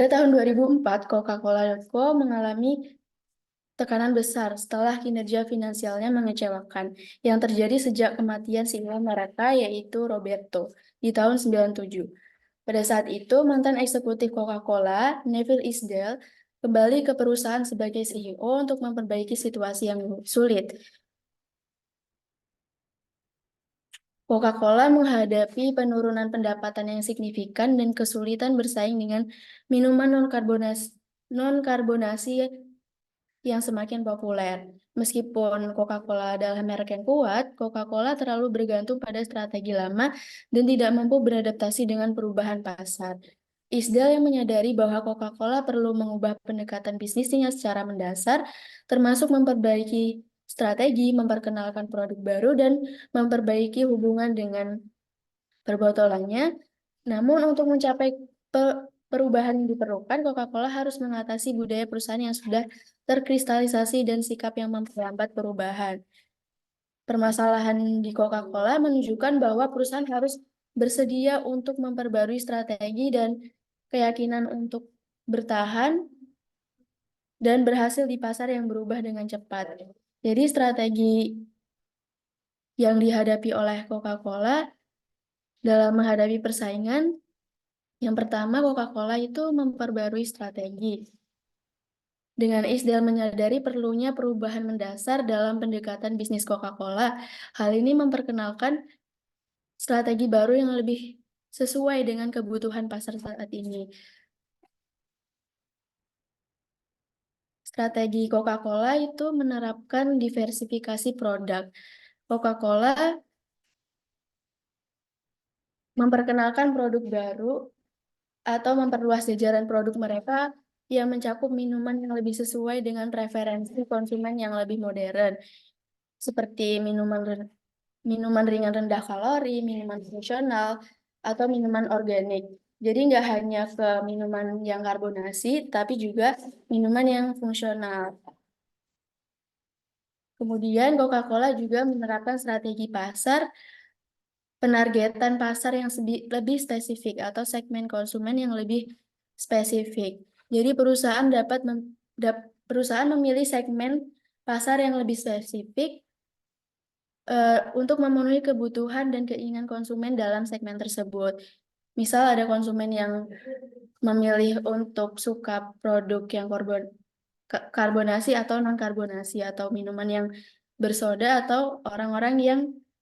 Pada tahun 2004, Coca-Cola.co mengalami tekanan besar setelah kinerja finansialnya mengecewakan yang terjadi sejak kematian CEO mereka yaitu Roberto di tahun 97. Pada saat itu, mantan eksekutif Coca-Cola, Neville Isdell, kembali ke perusahaan sebagai CEO untuk memperbaiki situasi yang sulit. Coca-Cola menghadapi penurunan pendapatan yang signifikan dan kesulitan bersaing dengan minuman non-karbonasi yang semakin populer. Meskipun Coca-Cola adalah merek yang kuat, Coca-Cola terlalu bergantung pada strategi lama dan tidak mampu beradaptasi dengan perubahan pasar. Isdal yang menyadari bahwa Coca-Cola perlu mengubah pendekatan bisnisnya secara mendasar, termasuk memperbaiki strategi, memperkenalkan produk baru, dan memperbaiki hubungan dengan perbotolannya. Namun untuk mencapai perubahan yang diperlukan, Coca-Cola harus mengatasi budaya perusahaan yang sudah terkristalisasi dan sikap yang memperlambat perubahan. Permasalahan di Coca-Cola menunjukkan bahwa perusahaan harus bersedia untuk memperbarui strategi dan keyakinan untuk bertahan dan berhasil di pasar yang berubah dengan cepat. Jadi strategi yang dihadapi oleh Coca-Cola dalam menghadapi persaingan, yang pertama Coca-Cola itu memperbarui strategi. Dengan Isdal menyadari perlunya perubahan mendasar dalam pendekatan bisnis Coca-Cola, hal ini memperkenalkan strategi baru yang lebih sesuai dengan kebutuhan pasar saat ini. Strategi Coca-Cola itu menerapkan diversifikasi produk. Coca-Cola memperkenalkan produk baru atau memperluas jajaran produk mereka yang mencakup minuman yang lebih sesuai dengan preferensi konsumen yang lebih modern, seperti minuman ringan rendah kalori, minuman fungsional, atau minuman organik. Jadi nggak hanya ke minuman yang karbonasi, tapi juga minuman yang fungsional. Kemudian Coca-Cola juga menerapkan strategi pasar, penargetan pasar yang lebih spesifik atau segmen konsumen yang lebih spesifik. Jadi perusahaan memilih segmen pasar yang lebih spesifik untuk memenuhi kebutuhan dan keinginan konsumen dalam segmen tersebut. Misal ada konsumen yang memilih untuk suka produk yang karbonasi atau non-karbonasi atau minuman yang bersoda atau orang-orang yang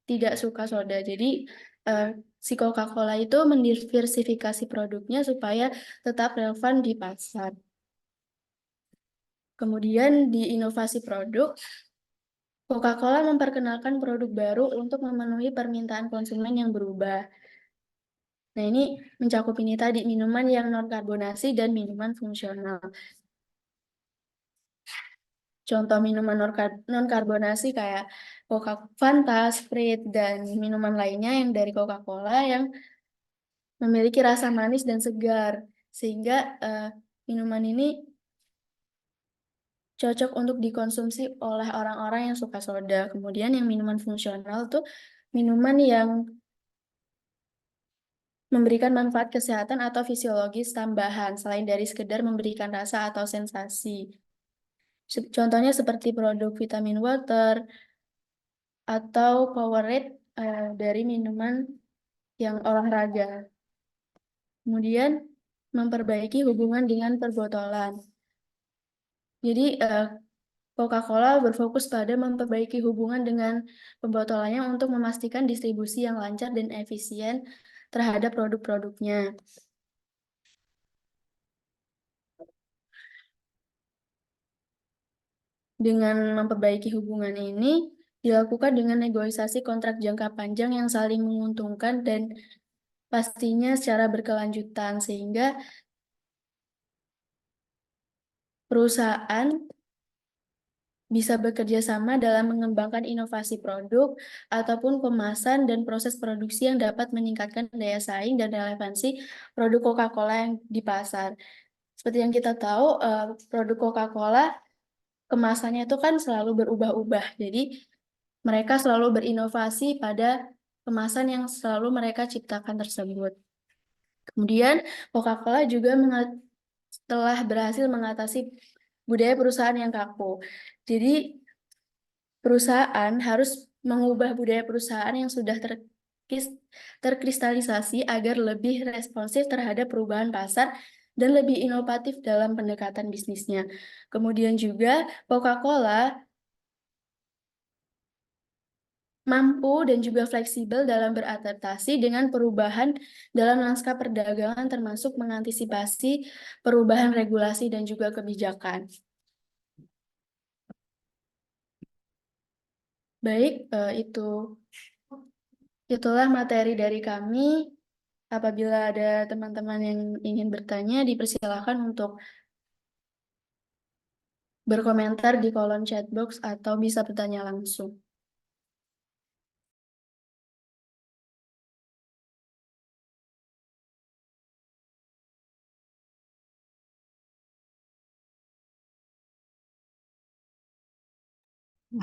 tidak suka soda. Jadi eh, si Coca-Cola itu mendiversifikasi produknya supaya tetap relevan di pasar. Kemudian di inovasi produk, Coca-Cola memperkenalkan produk baru untuk memenuhi permintaan konsumen yang berubah. Nah, ini mencakup ini tadi, minuman yang non-karbonasi dan minuman fungsional. Contoh minuman non-karbonasi kayak Fanta, Sprite, dan minuman lainnya yang dari Coca-Cola yang memiliki rasa manis dan segar. Sehingga minuman ini cocok untuk dikonsumsi oleh orang-orang yang suka soda. Kemudian yang minuman fungsional tuh minuman yang memberikan manfaat kesehatan atau fisiologis tambahan selain dari sekedar memberikan rasa atau sensasi. Contohnya seperti produk vitamin water atau Powerade dari minuman yang olahraga. Kemudian memperbaiki hubungan dengan perbotolan. Jadi Coca-Cola berfokus pada memperbaiki hubungan dengan pembotolannya untuk memastikan distribusi yang lancar dan efisien terhadap produk-produknya. Dengan memperbaiki hubungan ini dilakukan dengan negosiasi kontrak jangka panjang yang saling menguntungkan dan pastinya secara berkelanjutan sehingga perusahaan bisa bekerja sama dalam mengembangkan inovasi produk ataupun kemasan dan proses produksi yang dapat meningkatkan daya saing dan relevansi produk Coca-Cola yang di pasar. Seperti yang kita tahu, produk Coca-Cola kemasannya itu kan selalu berubah-ubah. Jadi mereka selalu berinovasi pada kemasan yang selalu mereka ciptakan tersebut. Kemudian Coca-Cola juga setelah berhasil mengatasi budaya perusahaan yang kaku. Jadi perusahaan harus mengubah budaya perusahaan yang sudah terkristalisasi agar lebih responsif terhadap perubahan pasar dan lebih inovatif dalam pendekatan bisnisnya. Kemudian juga Coca-Cola mampu dan juga fleksibel dalam beradaptasi dengan perubahan dalam lanskap perdagangan termasuk mengantisipasi perubahan regulasi dan juga kebijakan. Baik, itulah materi dari kami. Apabila ada teman-teman yang ingin bertanya, dipersilakan untuk berkomentar di kolom chat box atau bisa bertanya langsung.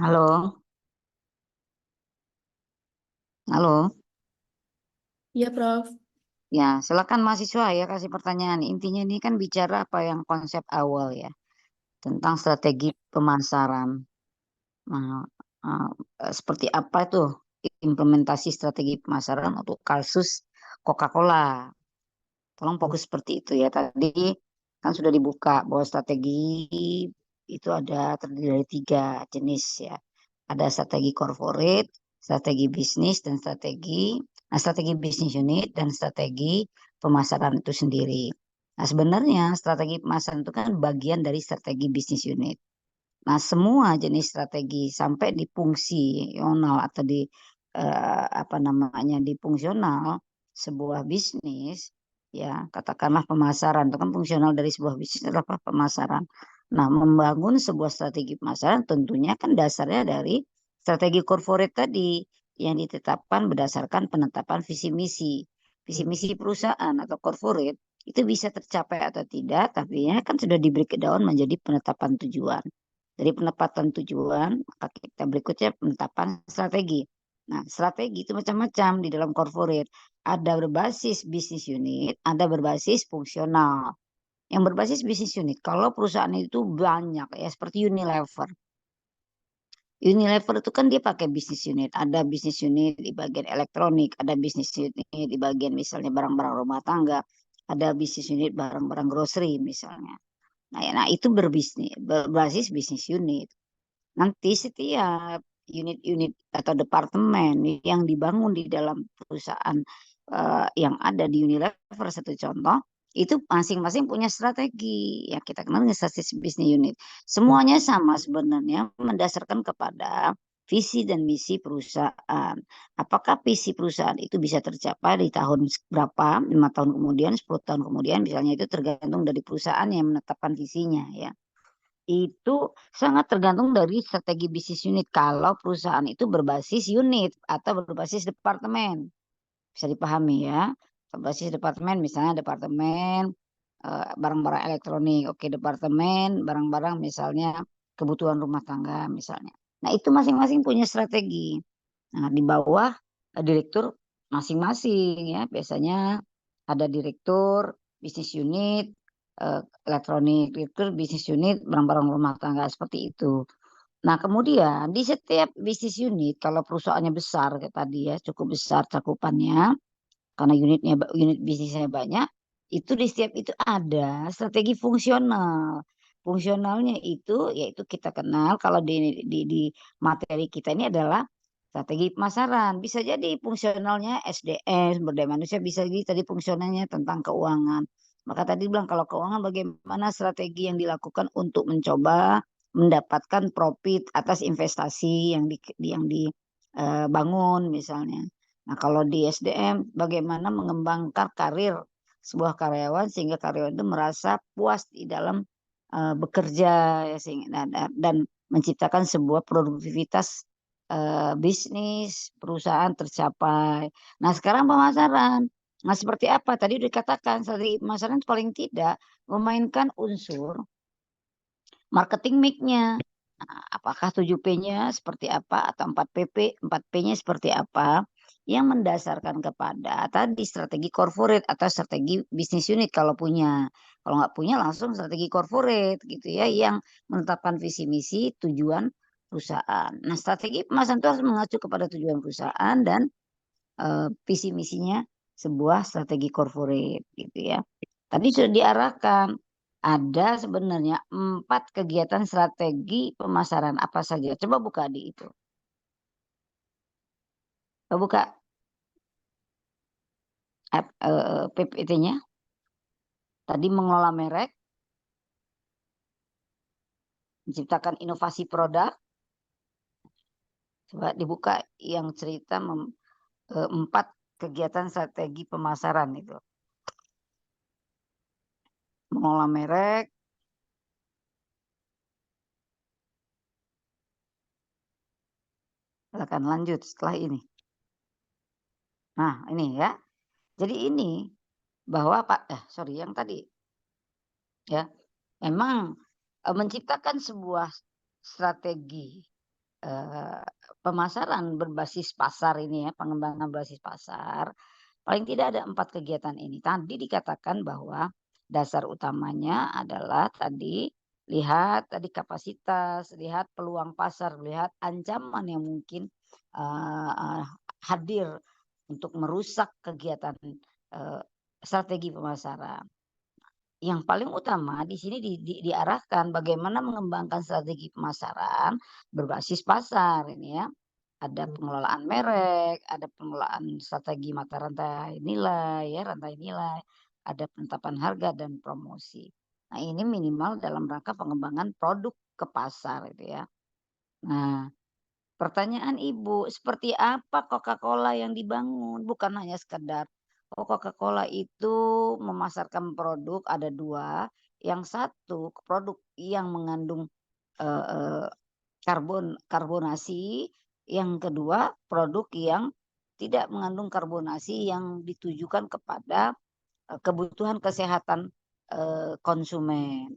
Halo, halo. Iya, Prof. Ya, silakan mahasiswa ya kasih pertanyaan. Intinya ini kan bicara apa yang konsep awal ya tentang strategi pemasaran. Nah, eh, seperti apa itu implementasi strategi pemasaran untuk kasus Coca-Cola? Tolong fokus seperti itu ya. Tadi kan sudah dibuka bahwa strategi itu ada terdiri dari 3 jenis ya. Ada strategi corporate, strategi bisnis, dan strategi bisnis unit dan strategi pemasaran itu sendiri. Nah, sebenarnya strategi pemasaran itu kan bagian dari strategi bisnis unit. Nah, semua jenis strategi sampai di fungsional atau di apa namanya di fungsional sebuah bisnis, ya katakanlah pemasaran itu kan fungsional dari sebuah bisnis adalah pemasaran. Nah, membangun sebuah strategi pemasaran tentunya kan dasarnya dari strategi corporate tadi yang ditetapkan berdasarkan penetapan visi misi. Visi misi perusahaan atau corporate itu bisa tercapai atau tidak, tapi ya kan sudah di breakdown menjadi penetapan tujuan. Dari penempatan tujuan, maka kita berikutnya penetapan strategi. Nah, strategi itu macam-macam di dalam corporate. Ada berbasis bisnis unit, ada berbasis fungsional. Yang berbasis bisnis unit, kalau perusahaan itu banyak ya, seperti Unilever. Unilever itu kan dia pakai bisnis unit. Ada bisnis unit di bagian elektronik, ada bisnis unit di bagian misalnya barang-barang rumah tangga, ada bisnis unit barang-barang grocery misalnya. Nah, itu berbasis bisnis unit. Nanti setiap unit-unit atau departemen yang dibangun di dalam perusahaan yang ada di Unilever satu contoh, itu masing-masing punya strategi yang kita kenal dengan strategi bisnis unit. Semuanya sama sebenarnya mendasarkan kepada visi dan misi perusahaan. Apakah visi perusahaan itu bisa tercapai di tahun berapa, 5 tahun kemudian, 10 tahun kemudian, misalnya itu tergantung dari perusahaan yang menetapkan visinya ya. Itu sangat tergantung dari strategi bisnis unit. Kalau perusahaan itu berbasis unit atau berbasis departemen, bisa dipahami ya. Berbasis departemen, misalnya departemen barang-barang elektronik, oke departemen barang-barang misalnya kebutuhan rumah tangga misalnya. Nah itu masing-masing punya strategi. Nah di bawah direktur masing-masing ya biasanya ada direktur bisnis unit elektronik, direktur bisnis unit barang-barang rumah tangga seperti itu. Nah, kemudian di setiap bisnis unit kalau perusahaannya besar kayak tadi ya, cukup besar cakupannya karena unit bisnisnya banyak, itu di setiap itu ada strategi fungsional. Fungsionalnya itu yaitu kita kenal kalau di materi kita ini adalah strategi pemasaran. Bisa jadi fungsionalnya SDM, sumber daya manusia, bisa jadi tadi fungsionalnya tentang keuangan. Maka tadi bilang kalau keuangan bagaimana strategi yang dilakukan untuk mencoba mendapatkan profit atas investasi yang dibangun misalnya. Nah, kalau di SDM bagaimana mengembangkan karir sebuah karyawan sehingga karyawan itu merasa puas di dalam bekerja ya, dan menciptakan sebuah produktivitas bisnis perusahaan tercapai. Nah, sekarang pemasaran. Nah, seperti apa? Tadi udah dikatakan, strategi pemasaran paling tidak memainkan unsur marketing mix-nya. Nah, apakah 7P-nya seperti apa atau 4PP, 4P-nya seperti apa? yang mendasarkan kepada tadi strategi corporate atau strategi bisnis unit kalau punya. Kalau nggak punya langsung strategi corporate gitu ya, yang menetapkan visi misi tujuan perusahaan. Nah, strategi pemasaran itu harus mengacu kepada tujuan perusahaan dan visi misinya sebuah strategi corporate gitu ya. Tadi sudah diarahkan ada sebenarnya 4 kegiatan strategi pemasaran apa saja. Coba buka di itu. Coba buka PPT-nya. Tadi mengelola merek, menciptakan inovasi produk. Coba dibuka yang cerita 4 kegiatan strategi pemasaran itu. Mengelola merek, silakan lanjut setelah ini. Nah, ini ya. Jadi ini bahwa yang tadi ya, memang menciptakan sebuah strategi pemasaran berbasis pasar ini ya, pengembangan berbasis pasar, paling tidak ada 4 kegiatan ini. Tadi dikatakan bahwa dasar utamanya adalah tadi lihat tadi kapasitas, lihat peluang pasar, lihat ancaman yang mungkin hadir untuk merusak kegiatan strategi pemasaran. Yang paling utama di sini diarahkan bagaimana mengembangkan strategi pemasaran berbasis pasar ini ya. Ada pengelolaan merek, ada pengelolaan strategi mata rantai nilai ya, rantai nilai, ada penetapan harga dan promosi. Nah, ini minimal dalam rangka pengembangan produk ke pasar itu ya. Nah, pertanyaan Ibu, seperti apa Coca-Cola yang dibangun? Bukan hanya sekedar Coca-Cola itu memasarkan produk ada 2, yang satu produk yang mengandung eh, eh, karbonasi, yang kedua produk yang tidak mengandung karbonasi yang ditujukan kepada kebutuhan kesehatan konsumen.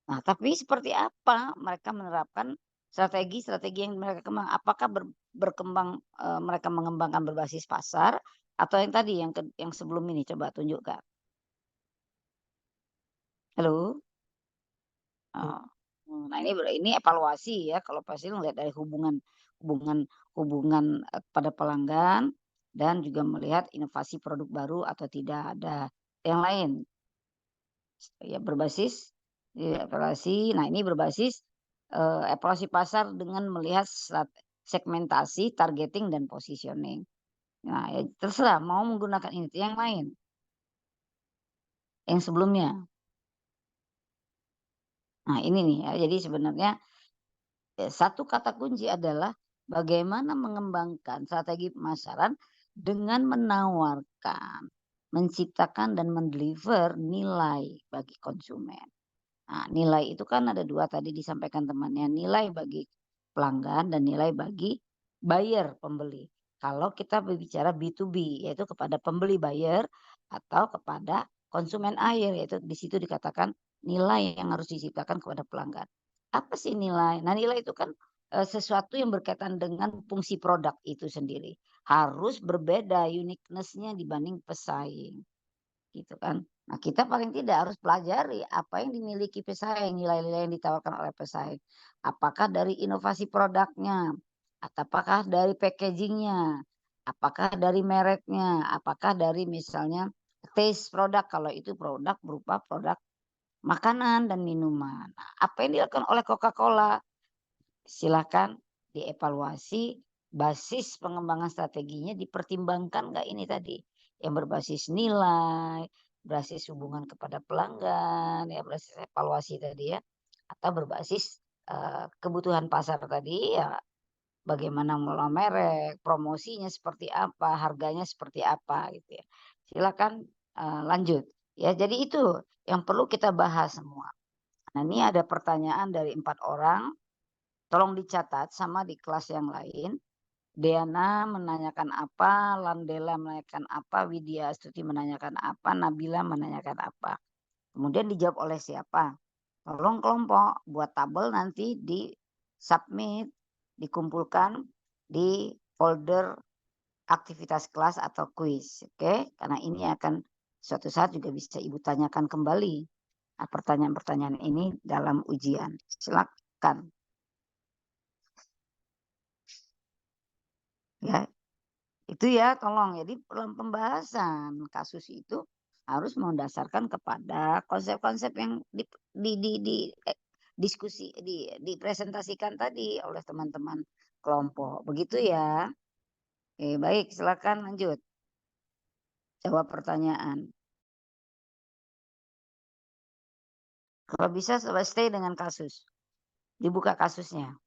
Nah, tapi seperti apa mereka menerapkan strategi-strategi yang mereka kembang? Apakah berkembang mereka mengembangkan berbasis pasar atau yang tadi yang sebelum ini coba tunjukkan. Halo? Oh. Nah, ini evaluasi ya. Kalau pasti melihat dari hubungan hubungan hubungan pada pelanggan dan juga melihat inovasi produk baru atau tidak ada. Yang lain ya berbasis evaluasi. Nah, ini berbasis evaluasi pasar dengan melihat segmentasi, targeting dan positioning. Nah, ya terserah mau menggunakan ini. Yang lain, yang sebelumnya. Nah, ini nih ya. Jadi sebenarnya satu kata kunci adalah bagaimana mengembangkan strategi pemasaran dengan menawarkan, menciptakan dan mendeliver nilai bagi konsumen. Nah, nilai itu kan ada 2 tadi disampaikan temannya, nilai bagi pelanggan dan nilai bagi buyer, pembeli. Kalau kita berbicara B2B, yaitu kepada pembeli buyer atau kepada konsumen akhir, yaitu di situ dikatakan nilai yang harus diciptakan kepada pelanggan. Apa sih nilai? Nah, nilai itu kan sesuatu yang berkaitan dengan fungsi produk itu sendiri. Harus berbeda uniqueness-nya dibanding pesaing. Gitu kan. Nah, kita paling tidak harus pelajari apa yang dimiliki pesaing, nilai-nilai yang ditawarkan oleh pesaing. Apakah dari inovasi produknya, apakah dari packagingnya, apakah dari mereknya, apakah dari misalnya taste produk, kalau itu produk berupa produk makanan dan minuman. Nah, apa yang dilakukan oleh Coca-Cola? Silakan dievaluasi, basis pengembangan strateginya dipertimbangkan nggak ini tadi yang berbasis nilai, berbasis hubungan kepada pelanggan, ya berbasis evaluasi tadi ya, atau berbasis kebutuhan pasar tadi ya, bagaimana mengelola merek, promosinya seperti apa, harganya seperti apa gitu ya. Silakan lanjut ya. Jadi itu yang perlu kita bahas semua. Nah, ini ada pertanyaan dari 4 orang. Tolong dicatat sama di kelas yang lain. Deana menanyakan apa, Landela menanyakan apa, Widya Astuti menanyakan apa, Nabila menanyakan apa. Kemudian dijawab oleh siapa? Tolong kelompok buat tabel nanti di submit, dikumpulkan di folder aktivitas kelas atau kuis, oke? Karena ini akan suatu saat juga bisa Ibu tanyakan kembali pertanyaan-pertanyaan ini dalam ujian. Silakan. Ya, itu ya tolong. Jadi dalam pembahasan kasus itu harus mendasarkan kepada konsep-konsep yang diskusi dipresentasikan tadi oleh teman-teman kelompok. Begitu ya. Oke, baik, silakan lanjut. Jawab pertanyaan. Kalau bisa stay dengan kasus. Dibuka kasusnya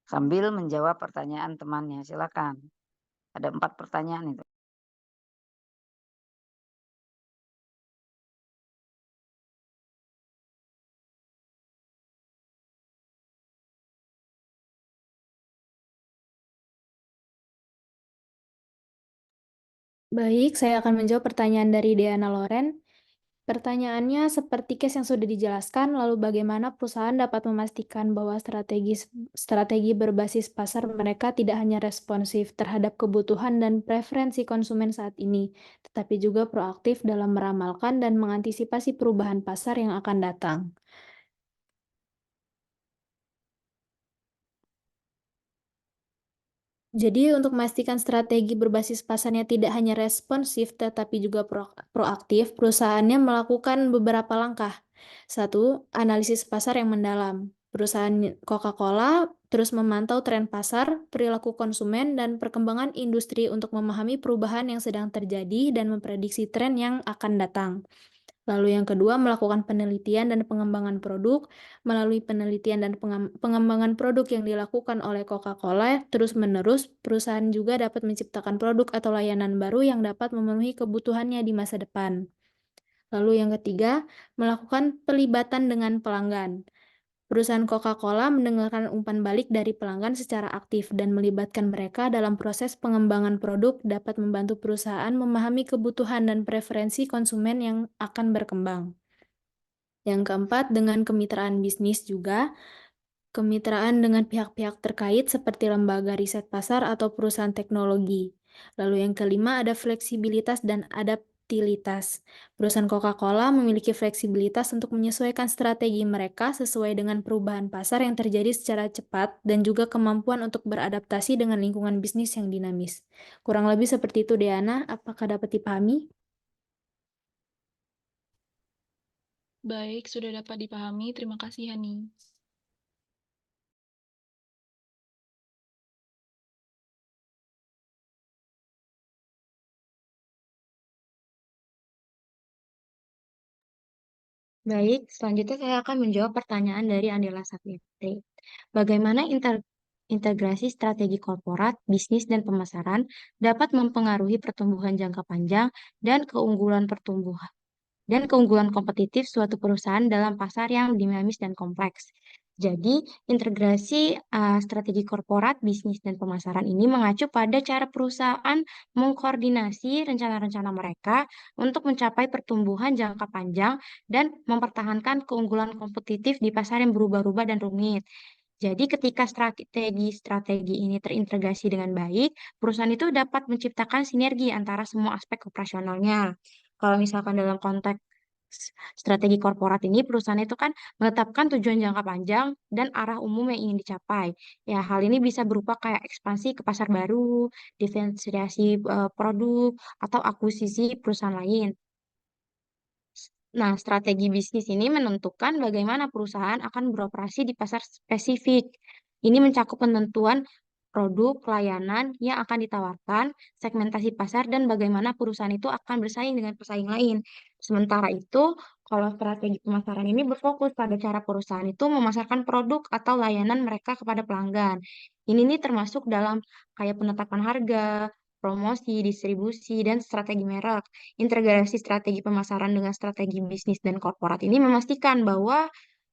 sambil menjawab pertanyaan temannya. Silakan. Ada 4 pertanyaan itu. Baik, saya akan menjawab pertanyaan dari Deana Loren. Pertanyaannya seperti case yang sudah dijelaskan, lalu bagaimana perusahaan dapat memastikan bahwa strategi berbasis pasar mereka tidak hanya responsif terhadap kebutuhan dan preferensi konsumen saat ini, tetapi juga proaktif dalam meramalkan dan mengantisipasi perubahan pasar yang akan datang. Jadi untuk memastikan strategi berbasis pasarnya tidak hanya responsif tetapi juga proaktif, perusahaannya melakukan beberapa langkah. Satu, analisis pasar yang mendalam. Perusahaan Coca-Cola terus memantau tren pasar, perilaku konsumen, dan perkembangan industri untuk memahami perubahan yang sedang terjadi dan memprediksi tren yang akan datang. Lalu yang kedua, melakukan penelitian dan pengembangan produk. Melalui penelitian dan pengembangan produk yang dilakukan oleh Coca-Cola terus-menerus, perusahaan juga dapat menciptakan produk atau layanan baru yang dapat memenuhi kebutuhannya di masa depan. Lalu yang ketiga, melakukan pelibatan dengan pelanggan. Perusahaan Coca-Cola mendengarkan umpan balik dari pelanggan secara aktif dan melibatkan mereka dalam proses pengembangan produk dapat membantu perusahaan memahami kebutuhan dan preferensi konsumen yang akan berkembang. Yang keempat, dengan kemitraan bisnis juga. Kemitraan dengan pihak-pihak terkait seperti lembaga riset pasar atau perusahaan teknologi. Lalu yang kelima ada fleksibilitas dan adaptabilitas. Perusahaan Coca-Cola memiliki fleksibilitas untuk menyesuaikan strategi mereka sesuai dengan perubahan pasar yang terjadi secara cepat dan juga kemampuan untuk beradaptasi dengan lingkungan bisnis yang dinamis. Kurang lebih seperti itu, Deana. Apakah dapat dipahami? Baik, sudah dapat dipahami. Terima kasih, Hani. Baik, selanjutnya saya akan menjawab pertanyaan dari Andela Satyati. Bagaimana integrasi strategi korporat, bisnis, dan pemasaran dapat mempengaruhi pertumbuhan jangka panjang dan keunggulan kompetitif suatu perusahaan dalam pasar yang dinamis dan kompleks. Jadi, integrasi strategi korporat, bisnis, dan pemasaran ini mengacu pada cara perusahaan mengkoordinasi rencana-rencana mereka untuk mencapai pertumbuhan jangka panjang dan mempertahankan keunggulan kompetitif di pasar yang berubah-ubah dan rumit. Jadi ketika strategi-strategi ini terintegrasi dengan baik, perusahaan itu dapat menciptakan sinergi antara semua aspek operasionalnya. Kalau misalkan dalam konteks strategi korporat ini, perusahaan itu kan menetapkan tujuan jangka panjang dan arah umum yang ingin dicapai. Ya, hal ini bisa berupa kayak ekspansi ke pasar baru, diferensiasi produk, atau akuisisi perusahaan lain. Nah, strategi bisnis ini menentukan bagaimana perusahaan akan beroperasi di pasar spesifik. Ini mencakup penentuan produk, layanan yang akan ditawarkan, segmentasi pasar, dan bagaimana perusahaan itu akan bersaing dengan pesaing lain. Sementara itu, kalau strategi pemasaran ini berfokus pada cara perusahaan itu memasarkan produk atau layanan mereka kepada pelanggan. Ini nih termasuk dalam kayak penetapan harga, promosi, distribusi, dan strategi merek. Integrasi strategi pemasaran dengan strategi bisnis dan korporat ini memastikan bahwa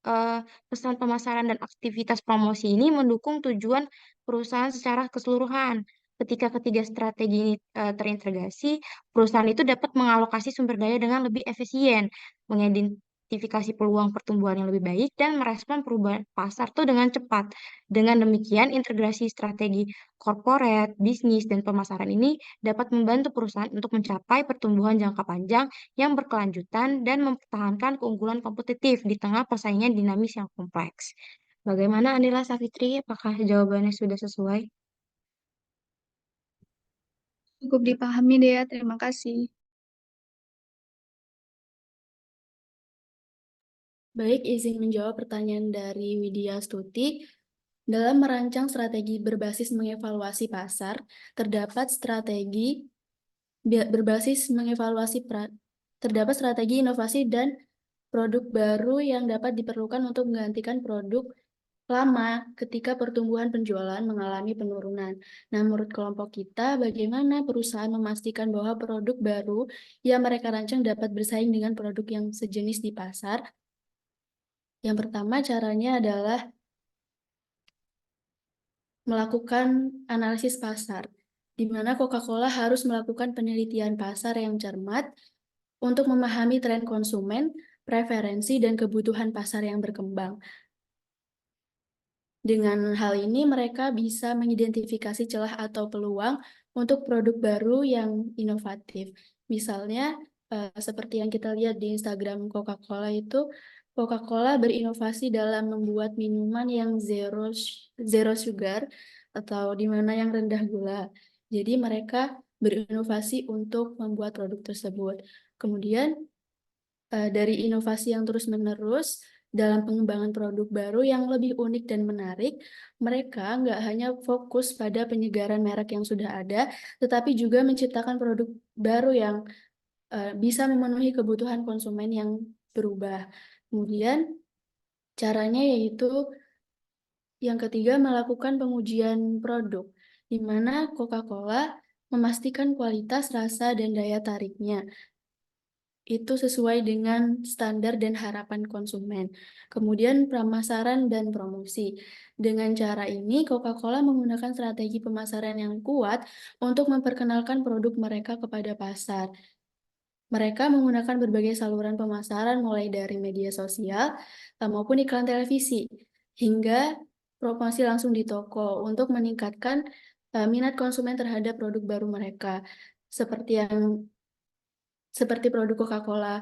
eh, pesan pemasaran dan aktivitas promosi ini mendukung tujuan perusahaan secara keseluruhan. Ketika ketiga strategi ini terintegrasi, perusahaan itu dapat mengalokasi sumber daya dengan lebih efisien, mengidentifikasi peluang pertumbuhan yang lebih baik, dan merespon perubahan pasar tuh dengan cepat. Dengan demikian, integrasi strategi corporate, bisnis, dan pemasaran ini dapat membantu perusahaan untuk mencapai pertumbuhan jangka panjang yang berkelanjutan dan mempertahankan keunggulan kompetitif di tengah persaingan dinamis yang kompleks. Bagaimana Anila Safitri? Apakah jawabannya sudah sesuai? Cukup dipahami Dea, terima kasih. Baik, izin menjawab pertanyaan dari Widya Stuti. Dalam merancang strategi berbasis mengevaluasi pasar, terdapat strategi berbasis mengevaluasi terdapat strategi inovasi dan produk baru yang dapat diperlukan untuk menggantikan produk lama ketika pertumbuhan penjualan mengalami penurunan. Nah, menurut kelompok kita, bagaimana perusahaan memastikan bahwa produk baru yang mereka rancang dapat bersaing dengan produk yang sejenis di pasar? Yang pertama, caranya adalah melakukan analisis pasar, di mana Coca-Cola harus melakukan penelitian pasar yang cermat untuk memahami tren konsumen, preferensi, dan kebutuhan pasar yang berkembang. Dengan hal ini, mereka bisa mengidentifikasi celah atau peluang untuk produk baru yang inovatif. Misalnya, seperti yang kita lihat di Instagram Coca-Cola itu, Coca-Cola berinovasi dalam membuat minuman yang zero sugar atau di mana yang rendah gula. Jadi mereka berinovasi untuk membuat produk tersebut. Kemudian dari inovasi yang terus-menerus dalam pengembangan produk baru yang lebih unik dan menarik, mereka nggak hanya fokus pada penyegaran merek yang sudah ada, tetapi juga menciptakan produk baru yang bisa memenuhi kebutuhan konsumen yang berubah. Kemudian caranya yaitu yang ketiga melakukan pengujian produk, di mana Coca-Cola memastikan kualitas, rasa, dan daya tariknya itu sesuai dengan standar dan harapan konsumen. Kemudian pemasaran dan promosi. Dengan cara ini, Coca-Cola menggunakan strategi pemasaran yang kuat untuk memperkenalkan produk mereka kepada pasar. Mereka menggunakan berbagai saluran pemasaran mulai dari media sosial maupun iklan televisi hingga promosi langsung di toko untuk meningkatkan minat konsumen terhadap produk baru mereka. Seperti produk Coca-Cola,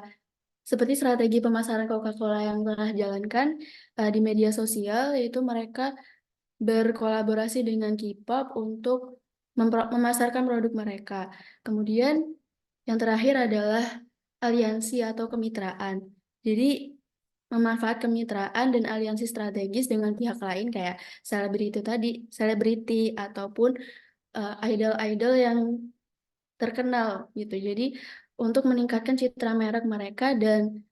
seperti strategi pemasaran Coca-Cola yang telah jalankan di media sosial, yaitu mereka berkolaborasi dengan K-pop untuk memasarkan produk mereka. Kemudian yang terakhir adalah aliansi atau kemitraan. Jadi memanfaat kemitraan dan aliansi strategis dengan pihak lain kayak selebriti ataupun idol-idol yang terkenal gitu. Jadi untuk meningkatkan citra merek mereka dan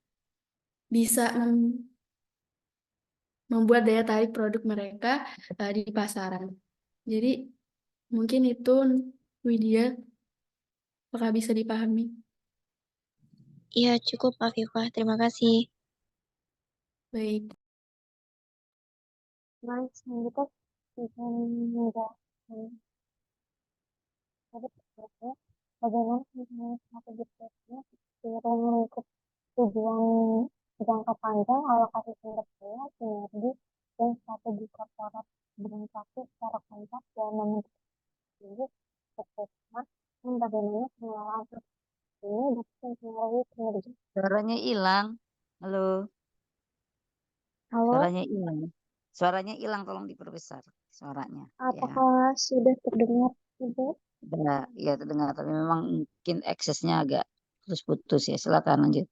bisa membuat daya tarik produk mereka di pasaran. Jadi mungkin itu Widya, apakah bisa dipahami? Iya, cukup Afifah. Terima kasih. Baik. Baik, selanjutnya kita menjelaskan bagaimana misalnya strategi bisnis yang mengikut tujuan jangka panjang, alokasi sumber daya, sinergi, dan strategi korporat berintegrasi secara kompleks dalam membentuk tinggi bersama dan bagaimana pengelolaan ini dapat mempengaruhi kinerja. Suaranya hilang. Halo, Halo, suaranya hilang. Suaranya hilang, tolong diperbesar suaranya. Ya, apakah sudah terdengar, Ibu? ya terdengar, tapi memang mungkin aksesnya agak putus-putus ya. Silakan lanjut.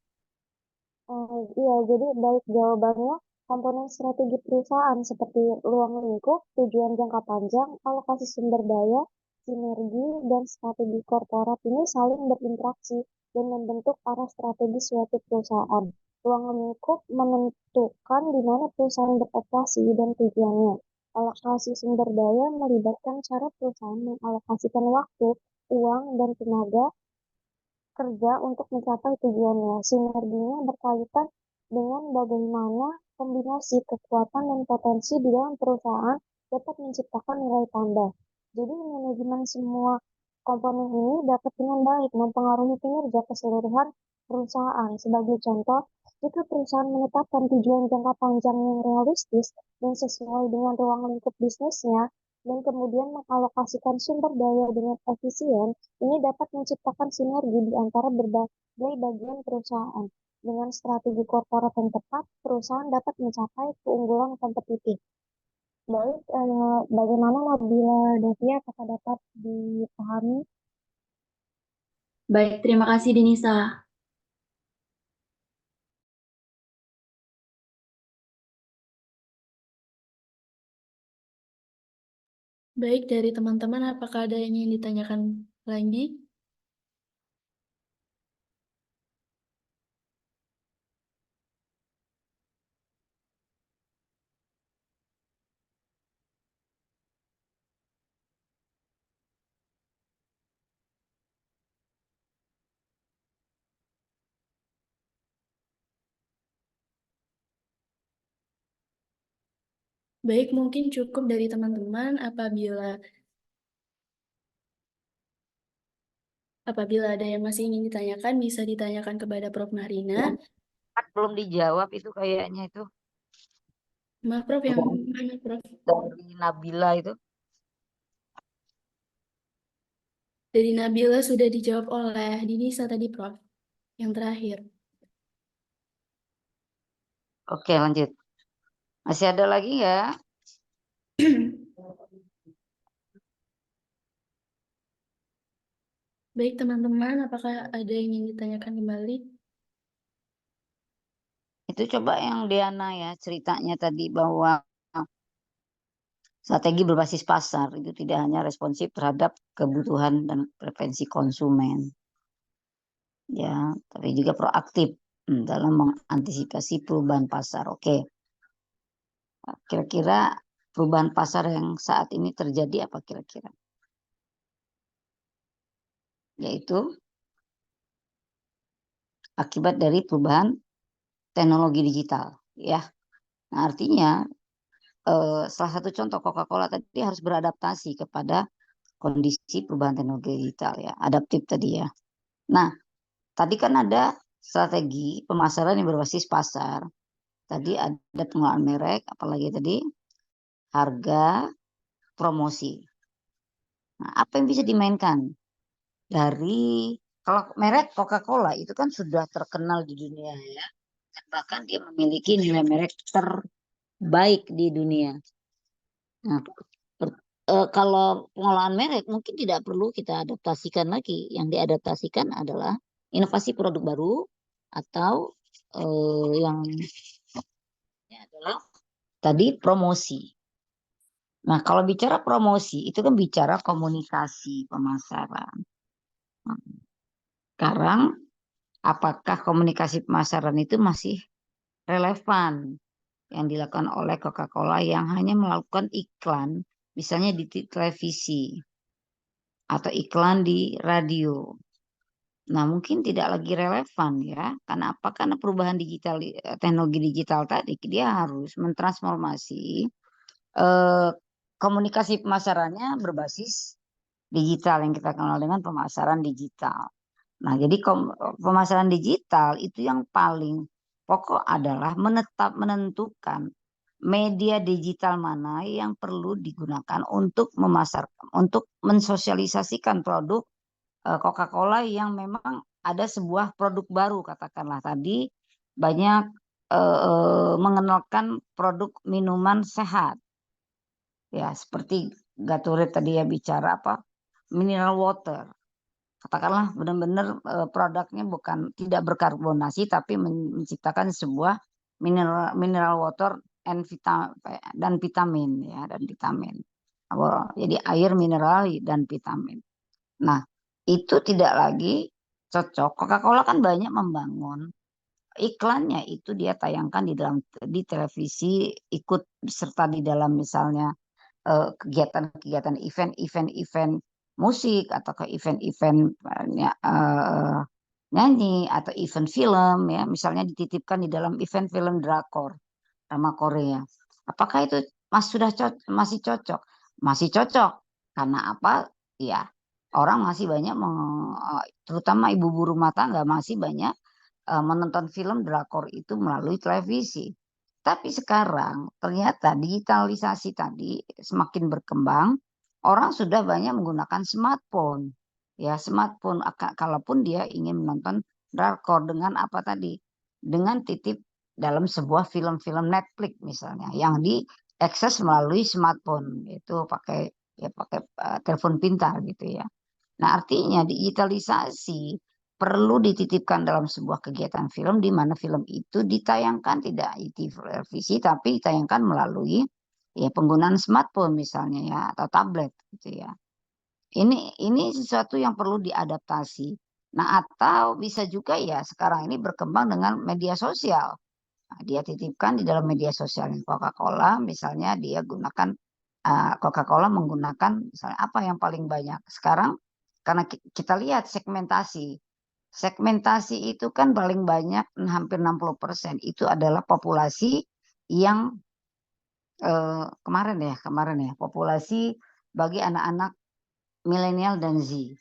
Iya, jadi baik jawabannya komponen strategi perusahaan seperti ruang lingkup, tujuan jangka panjang, alokasi sumber daya, sinergi, dan strategi korporat ini saling berinteraksi dan membentuk arah strategi suatu perusahaan. Ruang lingkup menentukan di mana perusahaan beroperasi dan tujuannya. Alokasi sumber daya melibatkan cara perusahaan mengalokasikan waktu, uang, dan tenaga kerja untuk mencapai tujuannya. Sinerginya berkaitan dengan bagaimana kombinasi kekuatan dan potensi di dalam perusahaan dapat menciptakan nilai tambah. Jadi manajemen semua komponen ini dapat dengan baik mempengaruhi kinerja keseluruhan perusahaan. Sebagai contoh, Jika perusahaan menetapkan tujuan jangka panjang yang realistis dan sesuai dengan ruang lingkup bisnisnya, dan kemudian mengalokasikan sumber daya dengan efisien, ini dapat menciptakan sinergi di antara berbagai bagian perusahaan. Dengan strategi korporat yang tepat, perusahaan dapat mencapai keunggulan kompetitif. Baik, bagaimana Nabila Devia, apakah dapat dipahami? Baik, terima kasih Denisa. Baik, dari teman-teman, apakah ada yang ingin ditanyakan lagi? Baik, mungkin cukup dari teman-teman. Apabila ada yang masih ingin ditanyakan, bisa ditanyakan kepada Prof. Marina. Belum dijawab itu kayaknya itu Maaf, Prof, yang mana, Prof? dari Nabila itu. Dari Nabila sudah dijawab oleh Dinisa tadi, Prof. Yang terakhir. Oke, lanjut. Masih ada lagi ya? Baik, teman-teman, apakah ada yang ingin ditanyakan kembali? Itu coba yang Diana ya ceritanya tadi bahwa strategi berbasis pasar itu tidak hanya responsif terhadap kebutuhan dan preferensi konsumen, ya, tapi juga proaktif dalam mengantisipasi perubahan pasar. Oke, kira-kira perubahan pasar yang saat ini terjadi apa kira-kira? Yaitu akibat dari perubahan teknologi digital, ya. Nah, artinya salah satu contoh Coca-Cola tadi harus beradaptasi kepada kondisi perubahan teknologi digital, ya, adaptif tadi ya. Nah, tadi kan ada strategi pemasaran yang berbasis pasar. Tadi ada pengelolaan merek, apalagi tadi harga, promosi. Nah, apa yang bisa dimainkan dari kalau merek Coca-Cola itu kan sudah terkenal di dunia ya, bahkan dia memiliki nilai merek terbaik di dunia. Nah, kalau pengolahan merek mungkin tidak perlu kita adaptasikan lagi. Yang diadaptasikan adalah inovasi produk baru atau yang adalah tadi promosi. Nah, kalau bicara promosi itu kan bicara komunikasi pemasaran. Sekarang apakah komunikasi pemasaran itu masih relevan yang dilakukan oleh Coca-Cola yang hanya melakukan iklan, misalnya di televisi atau iklan di radio. Nah, mungkin tidak lagi relevan ya. Karena apa? Karena perubahan digital, teknologi digital tadi, dia harus mentransformasi komunikasi pemasarannya berbasis digital yang kita kenal dengan pemasaran digital. Nah, jadi pemasaran digital itu yang paling pokok adalah menentukan media digital mana yang perlu digunakan untuk memasarkan, untuk mensosialisasikan produk Coca-Cola yang memang ada sebuah produk baru, katakanlah tadi banyak mengenalkan produk minuman sehat, ya seperti Gatorade tadi ya bicara apa mineral water, katakanlah benar-benar produknya bukan tidak berkarbonasi tapi menciptakan sebuah mineral water dan vitamin ya dan vitamin. Jadi air mineral dan vitamin. Nah, itu tidak lagi cocok. Coca-Cola kan banyak membangun iklannya itu dia tayangkan di televisi, ikut serta di dalam misalnya kegiatan-kegiatan event musik atau ke event-event nyanyi atau event film ya, misalnya dititipkan di dalam event film drakor drama Korea. Apakah itu masih cocok? Masih cocok. Karena apa? Ya, orang masih banyak terutama ibu-ibu rumah tangga masih banyak menonton film drakor itu melalui televisi. Tapi sekarang ternyata digitalisasi tadi semakin berkembang, orang sudah banyak menggunakan smartphone. Ya, smartphone kalaupun dia ingin menonton drakor dengan apa tadi? Dengan titip dalam sebuah film-film Netflix misalnya yang diakses melalui smartphone, itu pakai telepon pintar gitu ya. Nah, artinya digitalisasi perlu dititipkan dalam sebuah kegiatan film di mana film itu ditayangkan tidak di televisi tapi ditayangkan melalui ya penggunaan smartphone misalnya ya atau tablet gitu ya. Ini sesuatu yang perlu diadaptasi. Nah, atau bisa juga ya sekarang ini berkembang dengan media sosial. Nah, dia titipkan di dalam media sosial Coca-Cola misalnya dia gunakan Coca-Cola menggunakan misalnya apa yang paling banyak sekarang karena kita lihat segmentasi. Segmentasi itu kan paling banyak hampir 60% itu adalah populasi yang kemarin ya populasi bagi anak-anak milenial dan Z.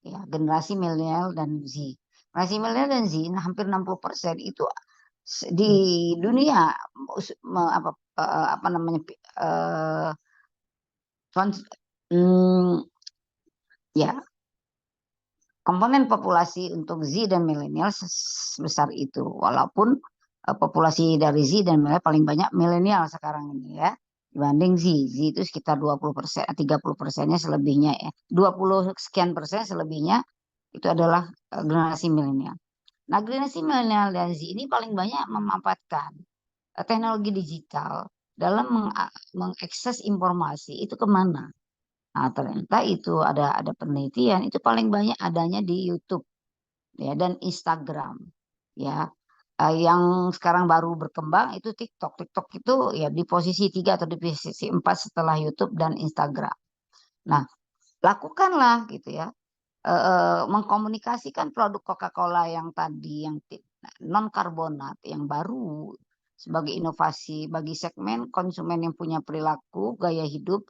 Ya, generasi milenial dan Z. Generasi milenial dan Z hampir 60% itu di dunia apa namanya ya komponen populasi untuk Z dan milenial sebesar itu. Walaupun populasi dari Z dan milenial paling banyak milenial sekarang ini ya. Dibanding Z. Z itu sekitar 20%, 30%-nya selebihnya ya. 20 sekian persen selebihnya itu adalah generasi milenial. Nah, generasi milenial dan Z ini paling banyak memanfaatkan teknologi digital dalam mengakses informasi itu kemana? Nah, ternyata itu ada penelitian itu paling banyak adanya di YouTube ya dan Instagram ya. Yang sekarang baru berkembang itu TikTok. TikTok itu ya di posisi 3 atau di posisi 4 setelah YouTube dan Instagram. Nah, lakukanlah gitu ya. Mengkomunikasikan produk Coca-Cola yang tadi yang non karbonat yang baru sebagai inovasi bagi segmen konsumen yang punya perilaku gaya hidup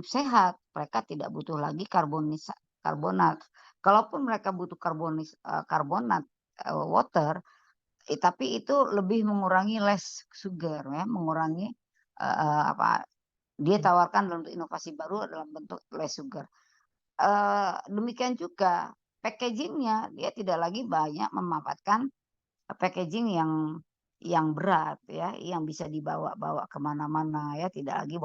sehat. Mereka tidak butuh lagi karbonat. Kalaupun mereka butuh karbonat water, tapi itu lebih mengurangi less sugar ya, mengurangi apa dia tawarkan dalam inovasi baru dalam bentuk less sugar. Demikian juga packagingnya dia tidak lagi banyak memanfaatkan packaging yang berat ya, yang bisa dibawa-bawa kemana-mana ya, tidak lagi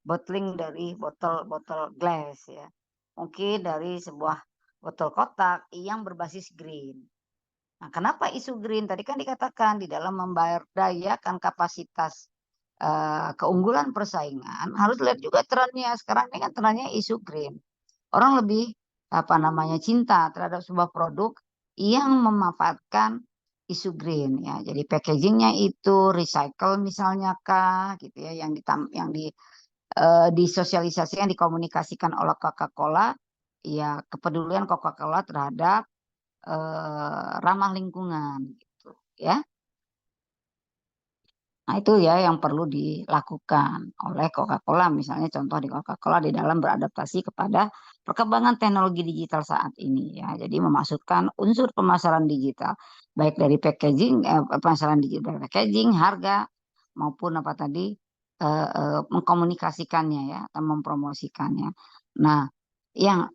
bottling dari botol glass ya, mungkin dari sebuah botol kotak yang berbasis green. Nah, kenapa isu green tadi kan dikatakan di dalam memberdayakan kapasitas keunggulan persaingan harus lihat juga trennya. Sekarang ini kan trennya isu green. Orang lebih cinta terhadap sebuah produk yang memanfaatkan isu green ya. Jadi packagingnya itu recycle misalnya kah gitu ya yang disosialisasikan dikomunikasikan oleh Coca-Cola ya kepedulian Coca-Cola terhadap ramah lingkungan gitu ya. Nah, itu ya yang perlu dilakukan oleh Coca-Cola, misalnya contoh di Coca-Cola di dalam beradaptasi kepada perkembangan teknologi digital saat ini ya. Jadi memasukkan unsur pemasaran digital baik dari packaging, pemasaran digital packaging, harga maupun apa tadi mengkomunikasikannya ya atau mempromosikannya. Nah, yang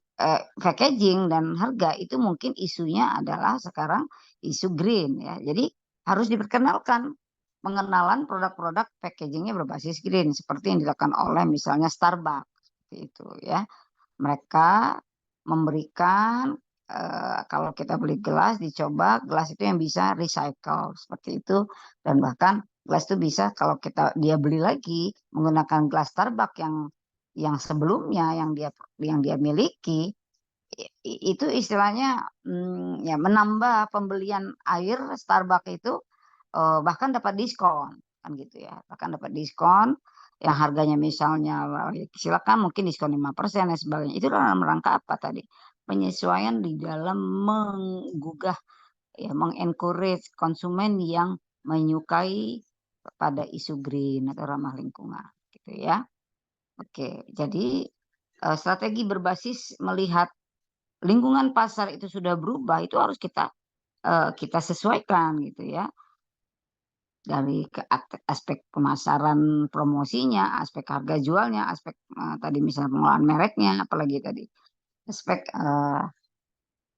packaging dan harga itu mungkin isunya adalah sekarang isu green ya. Jadi harus diperkenalkan pengenalan produk-produk packagingnya berbasis green seperti yang dilakukan oleh misalnya Starbucks seperti itu ya. Mereka memberikan kalau kita beli gelas dicoba gelas itu yang bisa recycle seperti itu dan bahkan gelas itu bisa kalau dia beli lagi menggunakan gelas Starbucks yang sebelumnya yang dia miliki itu istilahnya ya menambah pembelian air Starbucks itu bahkan dapat diskon kan gitu ya, bahkan dapat diskon yang harganya misalnya silakan mungkin diskon 5% dan sebagainya. Itu dalam rangka apa tadi? Penyesuaian di dalam menggugah ya mengencourage konsumen yang menyukai pada isu green atau ramah lingkungan gitu ya. Oke, jadi strategi berbasis melihat lingkungan pasar itu sudah berubah itu harus kita kita sesuaikan gitu ya. Dari aspek pemasaran promosinya, aspek harga jualnya, aspek tadi misalnya pengelolaan mereknya, apalagi tadi aspek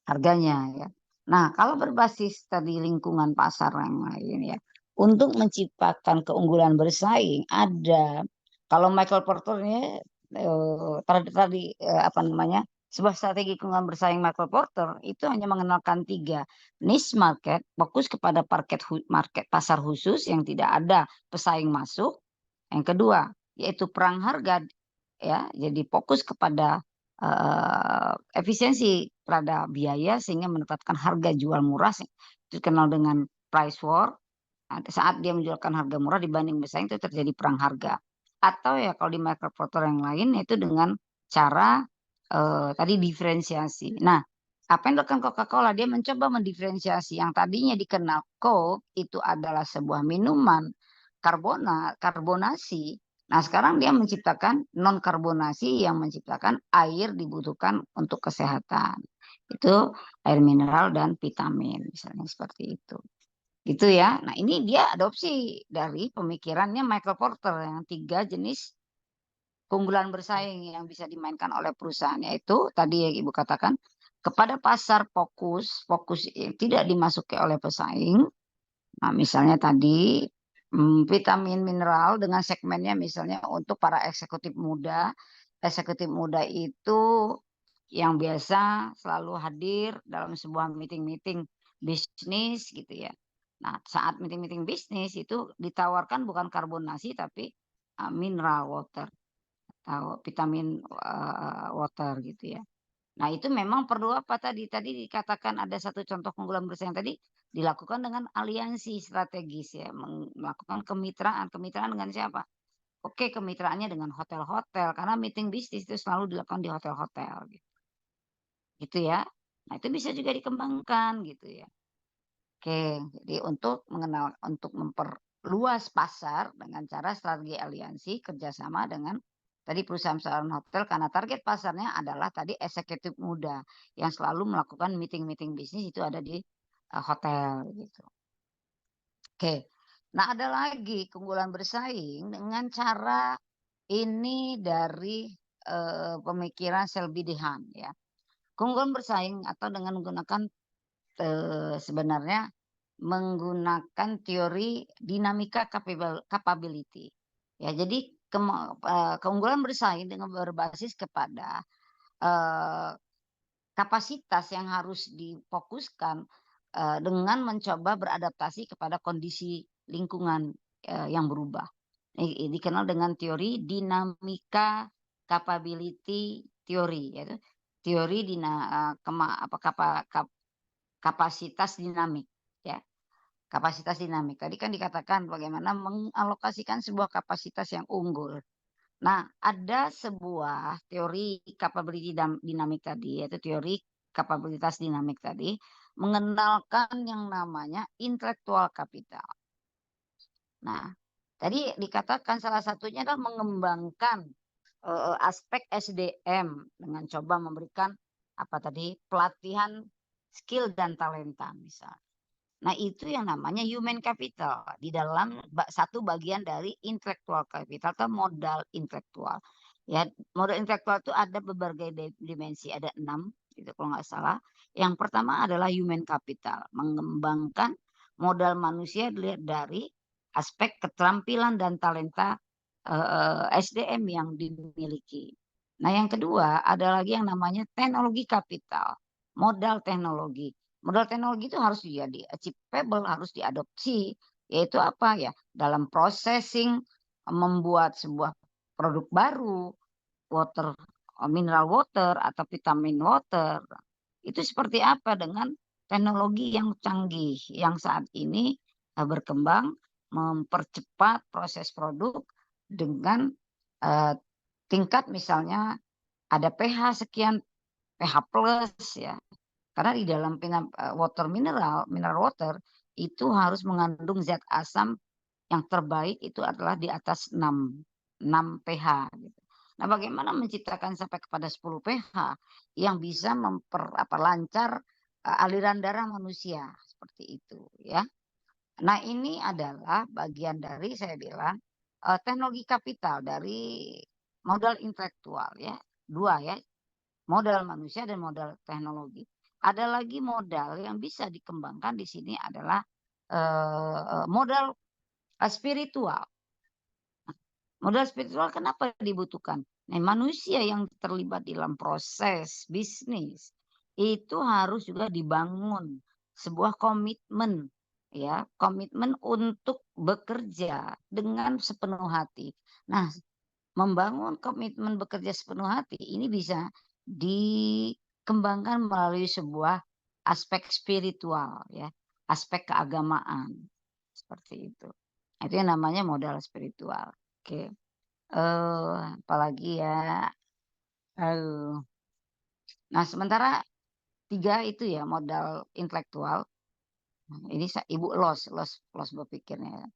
harganya ya. Nah, kalau berbasis tadi lingkungan pasar yang lain ya, untuk menciptakan keunggulan bersaing ada, kalau Michael Porter ini tadi apa namanya, sebuah strategi keunggulan bersaing Michael Porter itu hanya mengenalkan 3 niche market, fokus kepada market pasar khusus yang tidak ada pesaing masuk. Yang kedua yaitu perang harga ya, jadi fokus kepada efisiensi terhadap biaya sehingga menetapkan harga jual murah, itu dikenal dengan price war. Saat dia menjualkan harga murah dibanding bersaing itu terjadi perang harga. Atau ya kalau di Michael Porter yang lain itu dengan cara tadi diferensiasi. Nah, apa yang dilakukan Coca-Cola, dia mencoba mendiferensiasi yang tadinya dikenal Coke itu adalah sebuah minuman karbonasi. Nah, sekarang dia menciptakan non karbonasi yang menciptakan air dibutuhkan untuk kesehatan. Itu air mineral dan vitamin, misalnya seperti itu. Gitu ya. Nah, ini dia adopsi dari pemikirannya Michael Porter yang 3 jenis keunggulan bersaing yang bisa dimainkan oleh perusahaan, yaitu tadi yang Ibu katakan kepada pasar fokus tidak dimasuki oleh pesaing. Nah, misalnya tadi vitamin mineral dengan segmennya misalnya untuk para eksekutif muda. Eksekutif muda itu yang biasa selalu hadir dalam sebuah meeting-meeting bisnis gitu ya. Nah, saat meeting-meeting bisnis itu ditawarkan bukan karbonasi tapi mineral water atau vitamin water gitu ya. Nah, itu memang perlu apa tadi? Tadi dikatakan ada satu contoh keunggulan bersaing tadi dilakukan dengan aliansi strategis ya, melakukan kemitraan. Kemitraan dengan siapa? Oke, kemitraannya dengan hotel-hotel karena meeting bisnis itu selalu dilakukan di hotel-hotel gitu. Gitu ya. Nah, itu bisa juga dikembangkan gitu ya. Oke, jadi untuk memperluas pasar dengan cara strategi aliansi kerjasama dengan tadi perusahaan-perusahaan hotel karena target pasarnya adalah tadi eksekutif muda yang selalu melakukan meeting-meeting bisnis itu ada di hotel gitu. Oke, nah ada lagi keunggulan bersaing dengan cara ini dari pemikiran Selby Dehan ya. Keunggulan bersaing atau dengan menggunakan sebenarnya menggunakan teori dinamika capability. Ya, jadi keunggulan bersaing dengan berbasis kepada kapasitas yang harus difokuskan dengan mencoba beradaptasi kepada kondisi lingkungan yang berubah. Dikenal dengan teori dinamika capability theory, yaitu teori kapasitas dinamik ya. Kapasitas dinamik. Tadi kan dikatakan bagaimana mengalokasikan sebuah kapasitas yang unggul. Nah, ada sebuah teori capability dinamik tadi, yaitu teori kapabilitas dinamik tadi, mengenalkan yang namanya intellectual capital. Nah, tadi dikatakan salah satunya adalah mengembangkan aspek SDM dengan coba memberikan apa tadi pelatihan skill dan talenta misalnya. Nah, itu yang namanya human capital di dalam satu bagian dari intellectual capital atau modal intelektual. Ya, modal intelektual itu ada berbagai dimensi, ada 6 gitu kalau nggak salah. Yang pertama adalah human capital, mengembangkan modal manusia dilihat dari aspek keterampilan dan talenta SDM yang dimiliki. Nah, yang kedua ada lagi yang namanya teknologi kapital, modal teknologi. Modal teknologi itu harus jadi achievable, harus diadopsi, yaitu apa ya? Dalam processing membuat sebuah produk baru, mineral water atau vitamin water. Itu seperti apa dengan teknologi yang canggih yang saat ini berkembang mempercepat proses produk dengan tingkat misalnya ada pH sekian, pH plus ya. Karena di dalam mineral water itu harus mengandung zat asam yang terbaik itu adalah di atas 6 pH gitu. Nah, bagaimana menciptakan sampai kepada 10 pH yang bisa lancar aliran darah manusia seperti itu ya. Nah, ini adalah bagian dari saya bilang teknologi kapital dari modal intelektual ya. Dua ya, modal manusia dan modal teknologi. Ada lagi modal yang bisa dikembangkan di sini adalah modal spiritual. Modal spiritual kenapa dibutuhkan? Nah, manusia yang terlibat dalam proses bisnis itu harus juga dibangun sebuah komitmen ya, komitmen untuk bekerja dengan sepenuh hati. Nah, membangun komitmen bekerja sepenuh hati ini bisa dikembangkan melalui sebuah aspek spiritual ya, aspek keagamaan seperti itu. Itu yang namanya modal spiritual. Oke. Apalagi ya. Nah, sementara 3 itu ya modal intelektual. Ini Ibu los berpikirnya.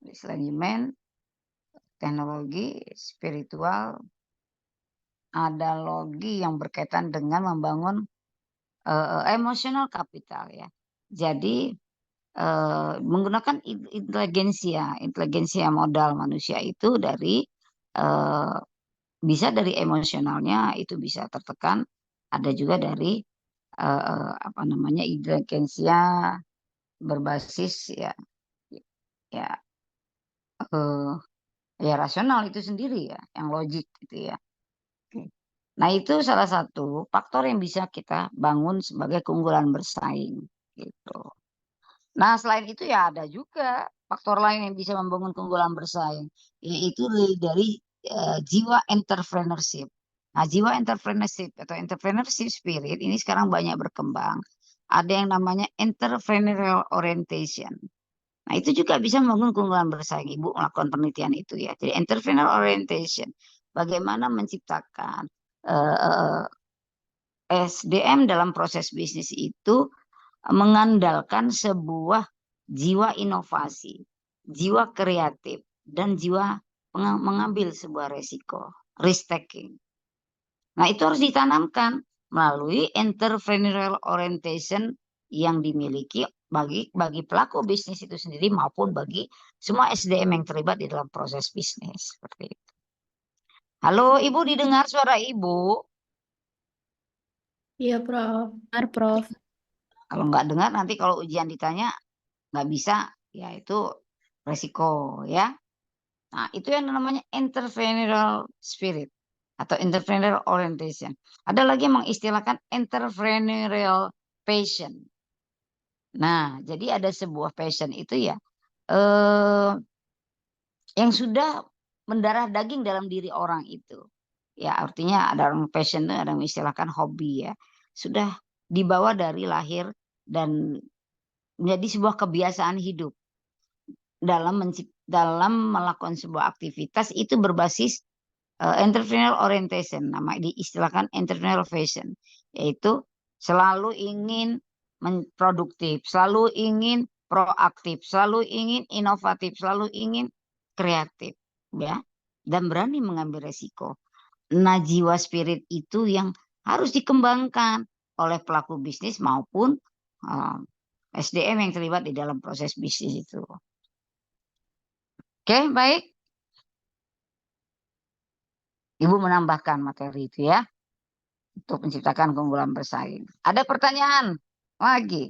Manajemen, teknologi, spiritual, ada logi yang berkaitan dengan membangun emosional kapital ya. Jadi menggunakan inteligensia modal manusia itu dari bisa dari emosionalnya itu bisa tertekan, ada juga dari apa namanya inteligensia berbasis ya ya ya rasional itu sendiri ya, yang logik gitu ya. Nah, itu salah satu faktor yang bisa kita bangun sebagai keunggulan bersaing gitu. Nah, selain itu ya ada juga faktor lain yang bisa membangun keunggulan bersaing, yaitu dari jiwa entrepreneurship. Nah, jiwa entrepreneurship atau entrepreneurship spirit ini sekarang banyak berkembang. Ada yang namanya entrepreneurial orientation. Nah, itu juga bisa membangun keunggulan bersaing. Ibu melakukan penelitian itu ya. Jadi entrepreneurial orientation, bagaimana menciptakan SDM dalam proses bisnis itu mengandalkan sebuah jiwa inovasi, jiwa kreatif, dan jiwa mengambil sebuah resiko, risk taking. Nah, itu harus ditanamkan melalui entrepreneurial orientation yang dimiliki bagi pelaku bisnis itu sendiri maupun bagi semua SDM yang terlibat di dalam proses bisnis. Seperti itu. Halo, Ibu, didengar suara Ibu? Iya, Prof. Benar, Prof. Kalau nggak dengar nanti kalau ujian ditanya nggak bisa, ya itu resiko ya. Nah, itu yang namanya entrepreneurial spirit atau entrepreneurial orientation. Ada lagi yang mengistilahkan entrepreneurial passion. Nah, jadi ada sebuah passion itu ya yang sudah mendarah daging dalam diri orang itu. Ya, artinya ada orang passion itu ada yang mengistilahkan hobi ya. Sudah dibawa dari lahir dan menjadi sebuah kebiasaan hidup dalam melakukan sebuah aktivitas itu berbasis entrepreneurial orientation, nama diistilahkan entrepreneurial fashion, yaitu selalu ingin produktif, selalu ingin proaktif, selalu ingin inovatif, selalu ingin kreatif, ya, dan berani mengambil resiko. Nah, jiwa spirit itu yang harus dikembangkan oleh pelaku bisnis maupun SDM yang terlibat di dalam proses bisnis itu. Oke, baik. Ibu menambahkan materi itu ya, untuk menciptakan keunggulan bersaing. Ada pertanyaan lagi?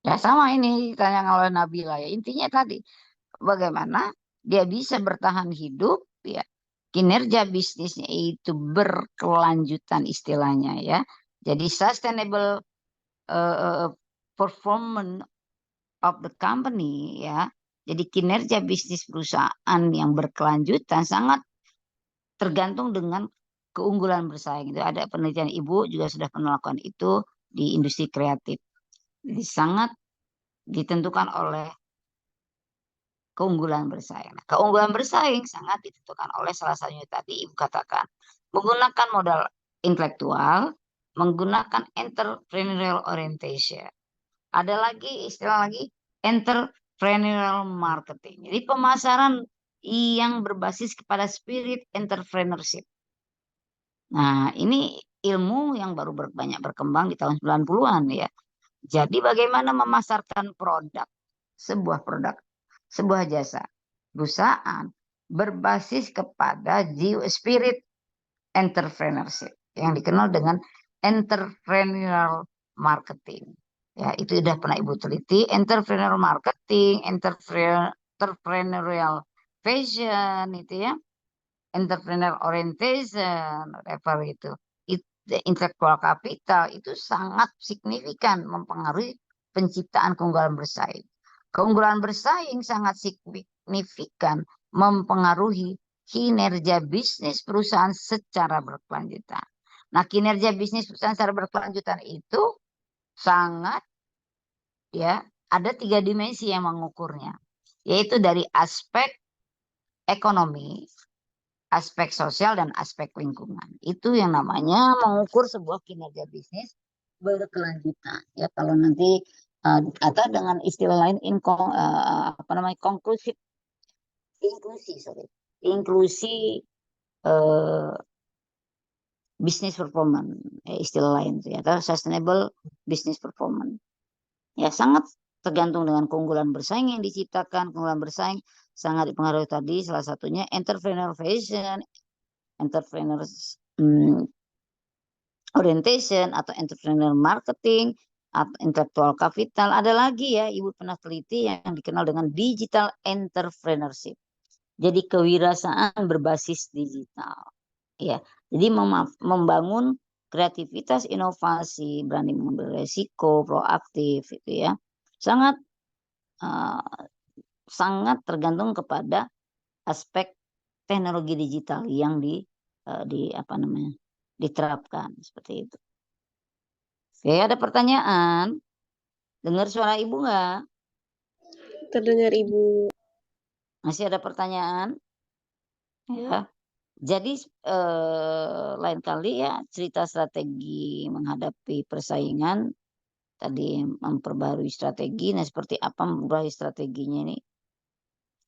Ya sama ini ditanya oleh Nabila ya. Intinya tadi bagaimana dia bisa bertahan hidup ya. Kinerja bisnisnya itu berkelanjutan istilahnya ya. Jadi sustainable performance of the company ya. Jadi kinerja bisnis perusahaan yang berkelanjutan sangat tergantung dengan keunggulan bersaing. Itu ada penelitian Ibu juga sudah melakukan itu di industri kreatif. Jadi sangat ditentukan oleh keunggulan bersaing. Nah, keunggulan bersaing sangat ditentukan oleh salah satunya tadi Ibu katakan menggunakan modal intelektual, menggunakan entrepreneurial orientation. Ada lagi istilah lagi entrepreneurial marketing. Jadi pemasaran yang berbasis kepada spirit entrepreneurship. Nah, ini ilmu yang baru banyak berkembang di tahun 90-an ya. Jadi bagaimana memasarkan produk, sebuah jasa, perusahaan berbasis kepada spirit entrepreneurship yang dikenal dengan entrepreneurial marketing. Ya, itu sudah pernah Ibu teliti, entrepreneurial marketing, entrepreneurial fashion itu ya, entrepreneur orientation, whatever itu. Intellectual capital itu sangat signifikan mempengaruhi penciptaan keunggulan bersaing. Keunggulan bersaing sangat signifikan mempengaruhi kinerja bisnis perusahaan secara berkelanjutan. Nah, kinerja bisnis perusahaan secara berkelanjutan itu sangat ya, ada 3 dimensi yang mengukurnya, yaitu dari aspek ekonomi, aspek sosial, dan aspek lingkungan. Itu yang namanya mengukur sebuah kinerja bisnis berkelanjutan. Ya, kalau nanti atau dengan istilah lain inklusi business performance, istilah lain itu ya, atau sustainable business performance. Ya, sangat tergantung dengan keunggulan bersaing yang diciptakan. Keunggulan bersaing sangat dipengaruhi tadi, salah satunya entrepreneur fashion, entrepreneur orientation, atau entrepreneur marketing, atau intellectual capital. Ada lagi ya, Ibu pernah teliti yang dikenal dengan digital entrepreneurship. Jadi kewirausahaan berbasis digital. Ya, jadi membangun kreativitas, inovasi, berani mengambil resiko, proaktif itu ya. Sangat tergantung kepada aspek teknologi digital yang diterapkan seperti itu. Oke, ada pertanyaan? Dengar suara Ibu nggak? Terdengar Ibu. Masih ada pertanyaan? Ya. Jadi lain kali ya cerita strategi menghadapi persaingan tadi, memperbarui strategi. Nah, seperti apa memperbarui strateginya ini?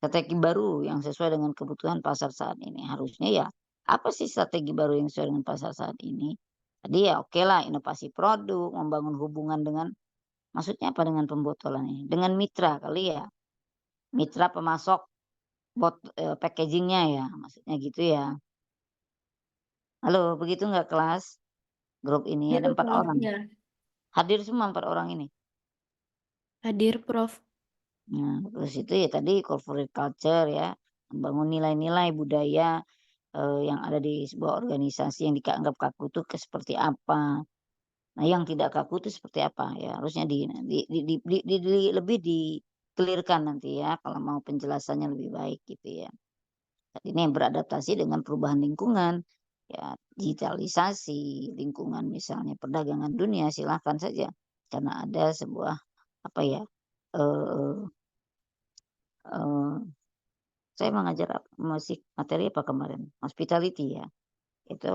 Strategi baru yang sesuai dengan kebutuhan pasar saat ini. Harusnya ya, apa sih strategi baru yang sesuai dengan pasar saat ini? Tadi ya oke lah, inovasi produk, membangun hubungan dengan, maksudnya apa dengan pembotolan ini? Dengan mitra kali ya. Mitra pemasok packagingnya ya, maksudnya gitu ya. Halo, begitu nggak kelas? Grup ini ada 4 orang. Ya. Hadir semua 4 orang ini. Hadir, Prof. Nah, terus itu ya tadi corporate culture ya, membangun nilai-nilai budaya yang ada di sebuah organisasi yang dianggap kaku itu seperti apa. Nah, yang tidak kaku itu seperti apa ya? Harusnya lebih dikelirkan nanti ya kalau mau penjelasannya lebih baik gitu ya. Ini beradaptasi dengan perubahan lingkungan, ya digitalisasi lingkungan, misalnya perdagangan dunia, silahkan saja karena ada sebuah apa ya, saya mengajar musik materi apa kemarin, hospitality ya, itu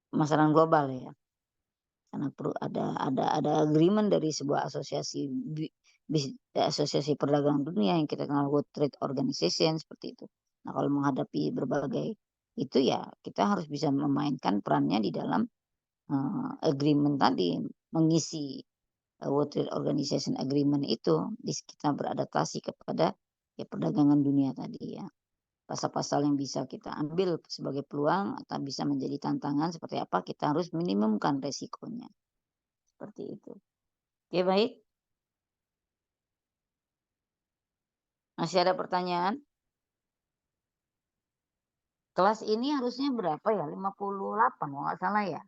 pemasaran global ya, karena perlu ada agreement dari sebuah asosiasi perdagangan dunia yang kita kenal World Trade Organization seperti itu. Nah, kalau menghadapi berbagai itu ya kita harus bisa memainkan perannya di dalam agreement tadi, mengisi World Trade Organization agreement itu, kita beradaptasi kepada ya perdagangan dunia tadi ya. Pasal-pasal yang bisa kita ambil sebagai peluang atau bisa menjadi tantangan seperti apa, kita harus minimumkan resikonya. Seperti itu. Oke, baik. Masih ada pertanyaan? Kelas ini harusnya berapa ya? 58 kalau nggak salah ya.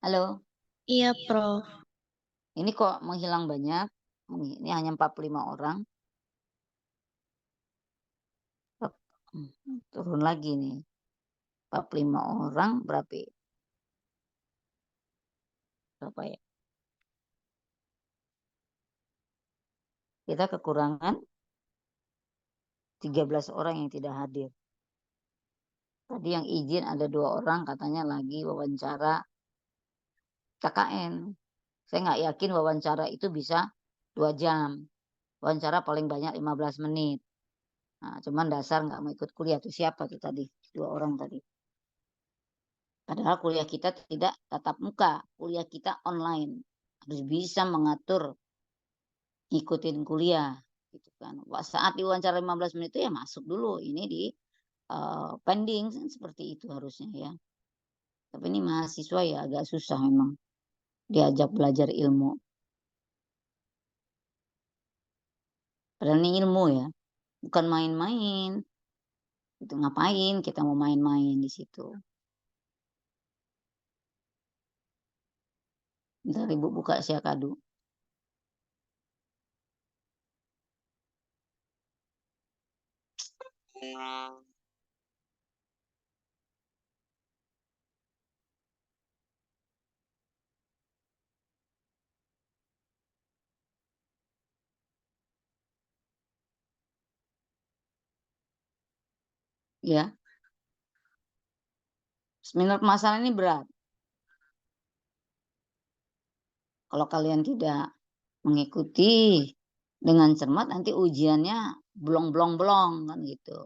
Halo? Iya, Prof. Ini kok menghilang banyak? Ini hanya 45 orang. Turun lagi nih. 45 orang berapa ya? Berapa ya? Kita kekurangan 13 orang yang tidak hadir. Tadi yang izin ada 2 orang, katanya lagi wawancara KKN. Saya nggak yakin wawancara itu bisa 2 jam. Wawancara paling banyak 15 menit. Nah, cuman dasar nggak mau ikut kuliah tuh siapa tuh tadi? 2 orang tadi. Padahal kuliah kita tidak tatap muka, kuliah kita online. Harus bisa mengatur ikutin kuliah gitu kan. Saat diwawancara 15 menit itu ya masuk dulu. Ini di pending seperti itu harusnya ya. Tapi ini mahasiswa ya agak susah memang diajak belajar ilmu. Padahal ini ilmu ya, bukan main-main. Itu ngapain kita mau main-main di situ? Bentar Ibu buka Syakadu. Ya, seminar pemasaran ini berat. Kalau kalian tidak mengikuti dengan cermat, nanti ujiannya blong-blong-blong kan gitu.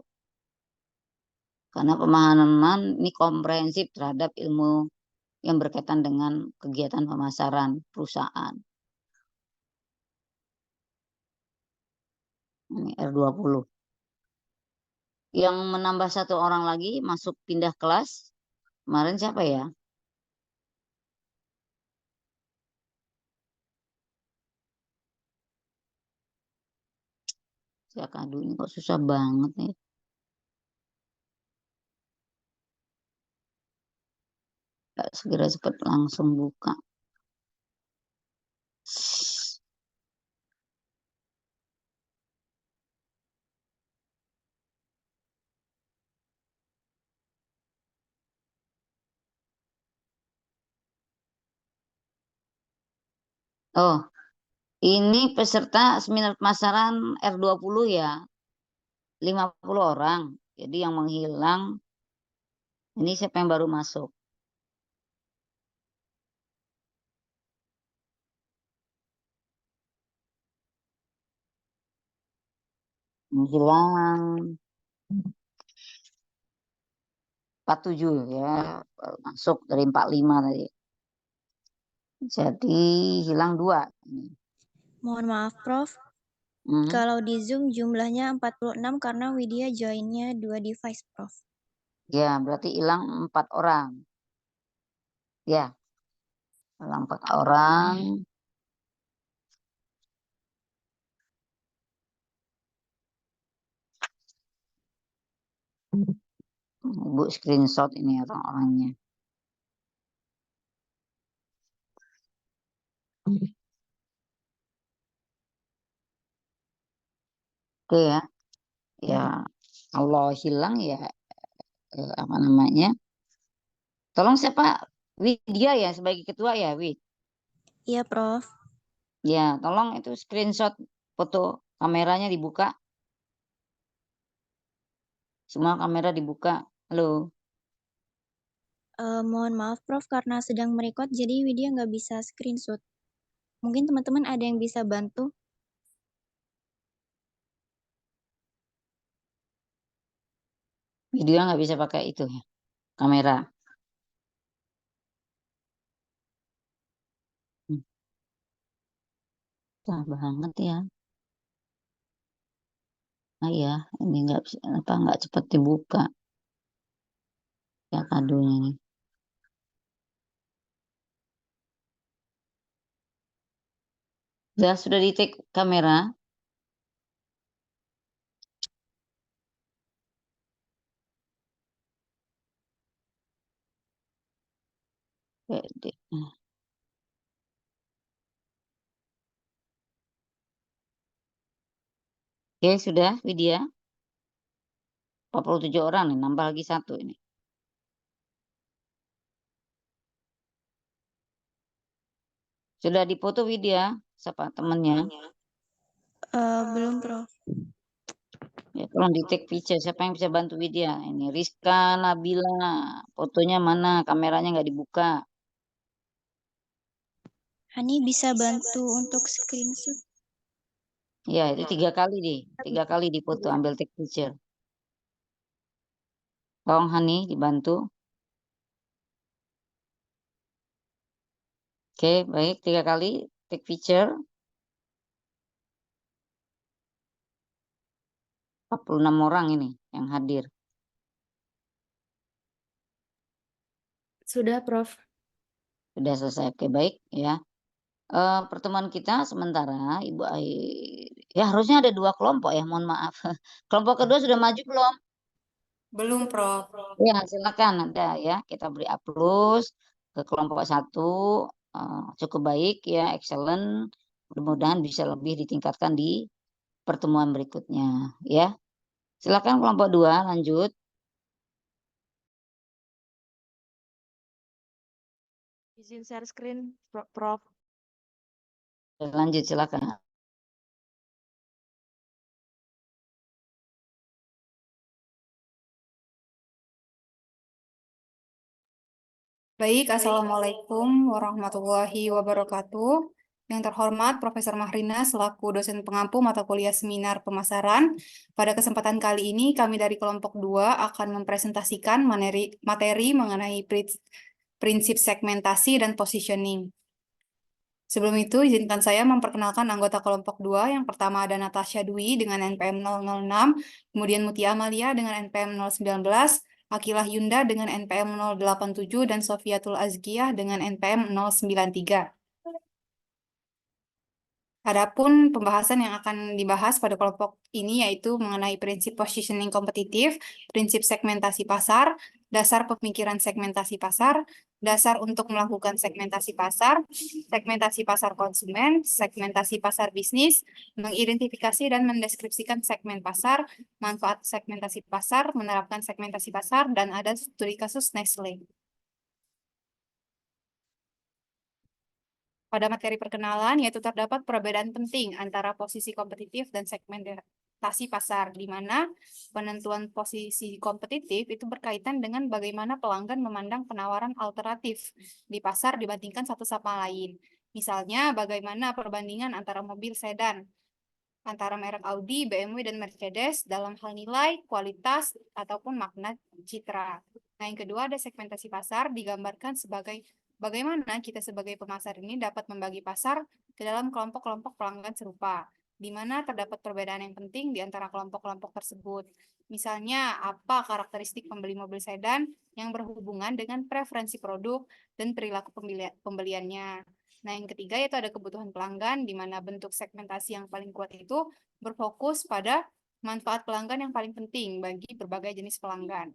Karena pemahaman ini komprehensif terhadap ilmu yang berkaitan dengan kegiatan pemasaran perusahaan. Ini R20. Yang menambah 1 orang lagi masuk pindah kelas. Kemarin siapa ya? Syakadu ini kok susah banget nih. Gak segera cepat langsung buka. Oh, ini peserta seminar pemasaran R20 ya. 50 orang. Jadi yang menghilang, ini siapa yang baru masuk? Menghilang 47 ya. Baru masuk dari 45 tadi. Jadi hilang 2. Mohon maaf, Prof. Kalau di Zoom jumlahnya 46 karena Widya joinnya 2 device, Prof. Ya, berarti hilang 4 orang. Ya, hilang 4 orang. Ibu screenshot ini orang-orangnya. Oke ya. Ya, Allah hilang ya apa namanya? Tolong siapa? Widya ya sebagai ketua ya, Wid. Iya, Prof. Ya, tolong itu screenshot foto kameranya dibuka. Semua kamera dibuka. Halo. Mohon maaf, Prof, karena sedang merekod, jadi Widya nggak bisa screenshot. Mungkin teman-teman ada yang bisa bantu? Video nggak bisa pakai itu ya, kamera. Susah banget ya. Ah ya, ini nggak bisa nggak cepat dibuka. Ya kadonya ini. Ya, sudah di take kamera. Oke, sudah Widya. 47 orang nih, nambah lagi 1 ini. Sudah dipoto Widya, siapa temannya? Belum, Prof. Ya, tolong di take picture. Siapa yang bisa bantu Widya? Ini Rizka, Nabila. Fotonya mana? Kameranya nggak dibuka. Hani bisa bantu untuk screenshot? Ya, itu 3 kali deh. 3 kali dipoto, ambil take picture. Tolong Hani dibantu. Oke, baik. 3 kali take picture. 46 orang ini yang hadir. Sudah, Prof. Sudah selesai. Oke, baik ya. Pertemuan kita sementara Ibu Ai, ya harusnya ada 2 kelompok ya, mohon maaf. Kelompok kedua sudah maju belum? Belum, Prof. Ya, silakan ada ya. Kita beri aplaus ke kelompok 1. Cukup baik ya, excellent. Mudah-mudahan bisa lebih ditingkatkan di pertemuan berikutnya ya. Silakan kelompok 2 lanjut. Izin share screen, Prof. Lanjut silakan. Baik, Assalamualaikum warahmatullahi wabarakatuh. Yang terhormat Profesor Mahrina selaku dosen pengampu mata kuliah seminar pemasaran. Pada kesempatan kali ini kami dari kelompok 2 akan mempresentasikan materi mengenai prinsip segmentasi dan positioning. Sebelum itu, izinkan saya memperkenalkan anggota kelompok 2. Yang pertama ada Natasha Dwi dengan NPM 006, kemudian Mutia Amalia dengan NPM 019, Akilah Yunda dengan NPM 087, dan Sofiatul Azkiyah dengan NPM 093. Adapun pembahasan yang akan dibahas pada kelompok ini yaitu mengenai prinsip positioning kompetitif, prinsip segmentasi pasar, dasar pemikiran segmentasi pasar, dasar untuk melakukan segmentasi pasar konsumen, segmentasi pasar bisnis, mengidentifikasi dan mendeskripsikan segmen pasar, manfaat segmentasi pasar, menerapkan segmentasi pasar, dan ada studi kasus Nestle. Pada materi perkenalan, yaitu terdapat perbedaan penting antara posisi kompetitif dan segmentasi pasar, di mana penentuan posisi kompetitif itu berkaitan dengan bagaimana pelanggan memandang penawaran alternatif di pasar dibandingkan satu sama lain. Misalnya, bagaimana perbandingan antara mobil sedan, antara merek Audi, BMW, dan Mercedes dalam hal nilai, kualitas, ataupun makna citra. Nah, yang kedua ada segmentasi pasar, digambarkan sebagai bagaimana kita sebagai pemasar ini dapat membagi pasar ke dalam kelompok-kelompok pelanggan serupa, di mana terdapat perbedaan yang penting di antara kelompok-kelompok tersebut. Misalnya, apa karakteristik pembeli mobil sedan yang berhubungan dengan preferensi produk dan perilaku pembeliannya. Nah, yang ketiga yaitu ada kebutuhan pelanggan, di mana bentuk segmentasi yang paling kuat itu berfokus pada manfaat pelanggan yang paling penting bagi berbagai jenis pelanggan.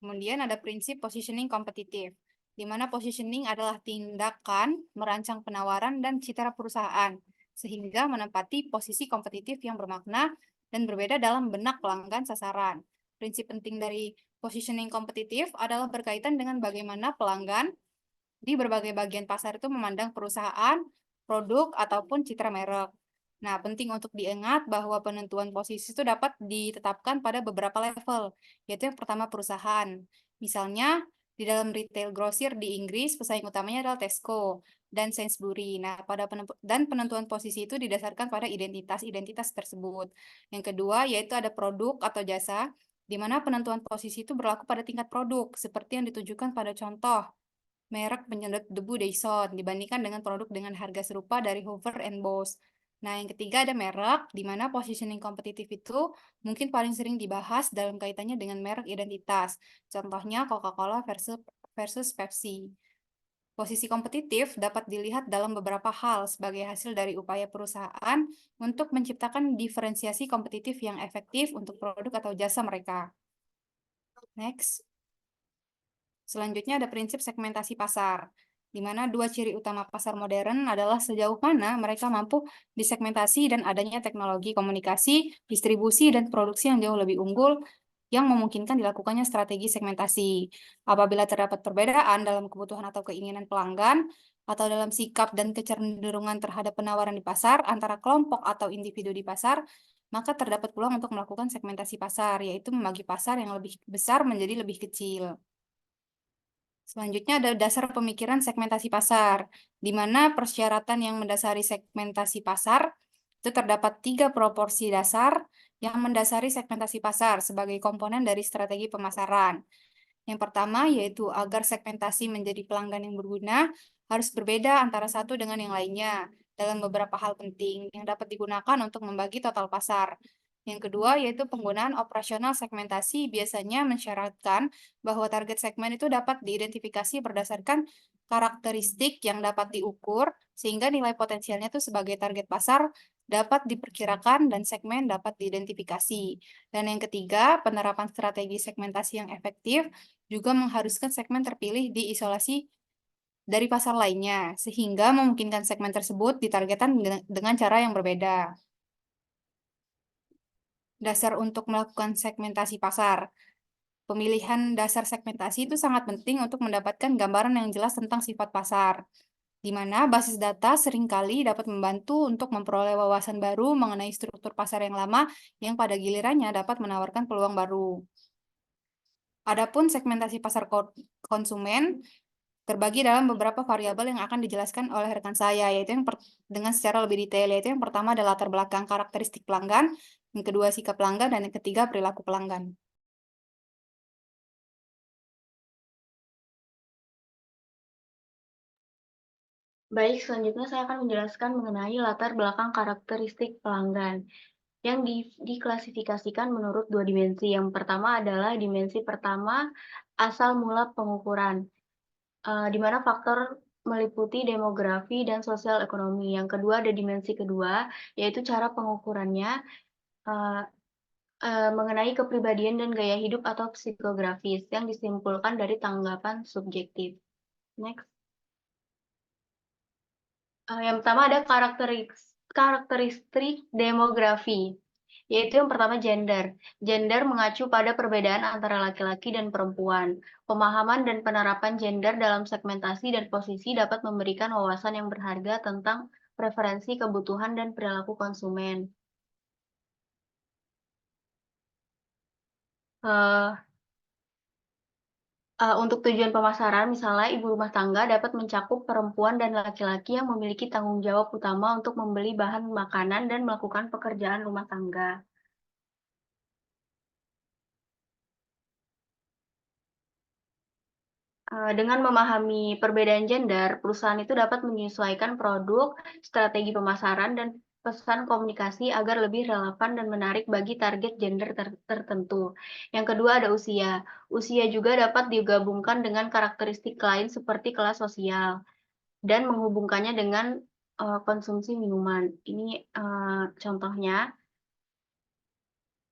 Kemudian ada prinsip positioning kompetitif, di mana positioning adalah tindakan merancang penawaran dan citra perusahaan, sehingga menempati posisi kompetitif yang bermakna dan berbeda dalam benak pelanggan sasaran. Prinsip penting dari positioning kompetitif adalah berkaitan dengan bagaimana pelanggan di berbagai bagian pasar itu memandang perusahaan, produk, ataupun citra merek. Nah, penting untuk diingat bahwa penentuan posisi itu dapat ditetapkan pada beberapa level, yaitu yang pertama perusahaan. Misalnya, di dalam retail grosir di Inggris, pesaing utamanya adalah Tesco dan Sainsbury. Nah, dan penentuan posisi itu didasarkan pada identitas-identitas tersebut. Yang kedua, yaitu ada produk atau jasa, di mana penentuan posisi itu berlaku pada tingkat produk, seperti yang ditujukan pada contoh merek penyedot debu Dyson dibandingkan dengan produk dengan harga serupa dari Hoover and Boss. Nah, yang ketiga ada merek, di mana positioning kompetitif itu mungkin paling sering dibahas dalam kaitannya dengan merek identitas. Contohnya Coca-Cola versus Pepsi. Posisi kompetitif dapat dilihat dalam beberapa hal sebagai hasil dari upaya perusahaan untuk menciptakan diferensiasi kompetitif yang efektif untuk produk atau jasa mereka. Next. Selanjutnya ada prinsip segmentasi pasar, di mana dua ciri utama pasar modern adalah sejauh mana mereka mampu disegmentasi dan adanya teknologi komunikasi, distribusi, dan produksi yang jauh lebih unggul yang memungkinkan dilakukannya strategi segmentasi. Apabila terdapat perbedaan dalam kebutuhan atau keinginan pelanggan, atau dalam sikap dan kecenderungan terhadap penawaran di pasar antara kelompok atau individu di pasar, maka terdapat peluang untuk melakukan segmentasi pasar, yaitu membagi pasar yang lebih besar menjadi lebih kecil. Selanjutnya ada dasar pemikiran segmentasi pasar, di mana persyaratan yang mendasari segmentasi pasar itu terdapat 3 proporsi dasar yang mendasari segmentasi pasar sebagai komponen dari strategi pemasaran. Yang pertama yaitu agar segmentasi menjadi pelanggan yang berguna, harus berbeda antara satu dengan yang lainnya dalam beberapa hal penting yang dapat digunakan untuk membagi total pasar. Yang kedua yaitu penggunaan operasional segmentasi biasanya mensyaratkan bahwa target segmen itu dapat diidentifikasi berdasarkan karakteristik yang dapat diukur, sehingga nilai potensialnya itu sebagai target pasar dapat diperkirakan dan segmen dapat diidentifikasi. Dan yang ketiga, penerapan strategi segmentasi yang efektif juga mengharuskan segmen terpilih diisolasi dari pasar lainnya, sehingga memungkinkan segmen tersebut ditargetkan dengan cara yang berbeda. Dasar untuk melakukan segmentasi pasar. Pemilihan dasar segmentasi itu sangat penting untuk mendapatkan gambaran yang jelas tentang sifat pasar, di mana basis data seringkali dapat membantu untuk memperoleh wawasan baru mengenai struktur pasar yang lama yang pada gilirannya dapat menawarkan peluang baru. Adapun segmentasi pasar konsumen terbagi dalam beberapa variabel yang akan dijelaskan oleh rekan saya, yaitu dengan secara lebih detail, yaitu yang pertama adalah latar belakang karakteristik pelanggan, yang kedua sikap pelanggan, dan yang ketiga perilaku pelanggan. Baik, selanjutnya saya akan menjelaskan mengenai latar belakang karakteristik pelanggan yang diklasifikasikan menurut 2 dimensi. Yang pertama adalah dimensi pertama, asal mula pengukuran, di mana faktor meliputi demografi dan sosial ekonomi. Yang kedua ada dimensi kedua, yaitu cara pengukurannya mengenai kepribadian dan gaya hidup atau psikografis yang disimpulkan dari tanggapan subjektif. Next. Yang pertama ada karakteristik demografi, yaitu yang pertama gender. Gender mengacu pada perbedaan antara laki-laki dan perempuan. Pemahaman dan penerapan gender dalam segmentasi dan posisi dapat memberikan wawasan yang berharga tentang preferensi, kebutuhan, dan perilaku konsumen. Untuk tujuan pemasaran, misalnya ibu rumah tangga dapat mencakup perempuan dan laki-laki yang memiliki tanggung jawab utama untuk membeli bahan makanan dan melakukan pekerjaan rumah tangga. Dengan memahami perbedaan gender, perusahaan itu dapat menyesuaikan produk, strategi pemasaran, dan pesan komunikasi agar lebih relevan dan menarik bagi target gender tertentu. Yang kedua ada usia. Usia juga dapat digabungkan dengan karakteristik lain seperti kelas sosial dan menghubungkannya dengan konsumsi minuman. Ini contohnya.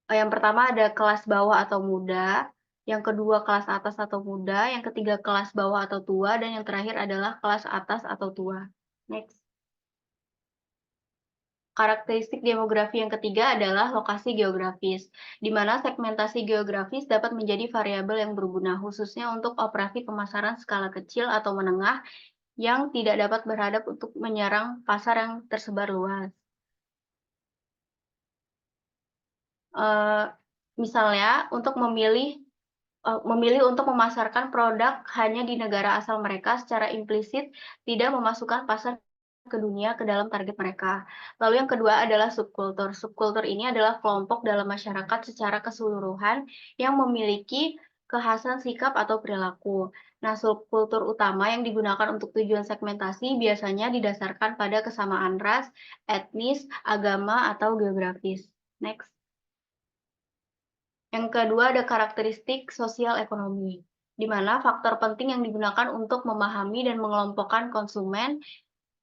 Yang pertama ada kelas bawah atau muda, yang kedua kelas atas atau muda, yang ketiga kelas bawah atau tua, dan yang terakhir adalah kelas atas atau tua. Next. Karakteristik demografi yang ketiga adalah lokasi geografis, di mana segmentasi geografis dapat menjadi variabel yang berguna, khususnya untuk operasi pemasaran skala kecil atau menengah yang tidak dapat berhadap untuk menyerang pasar yang tersebar luas. Misalnya, untuk memilih untuk memasarkan produk hanya di negara asal mereka secara implisit tidak memasukkan pasar ke dunia ke dalam target mereka. Lalu yang kedua adalah subkultur. Subkultur ini adalah kelompok dalam masyarakat secara keseluruhan yang memiliki kekhasan sikap atau perilaku. Nah, subkultur utama yang digunakan untuk tujuan segmentasi biasanya didasarkan pada kesamaan ras, etnis, agama, atau geografis. Next. Yang kedua ada karakteristik sosial ekonomi, di mana faktor penting yang digunakan untuk memahami dan mengelompokkan konsumen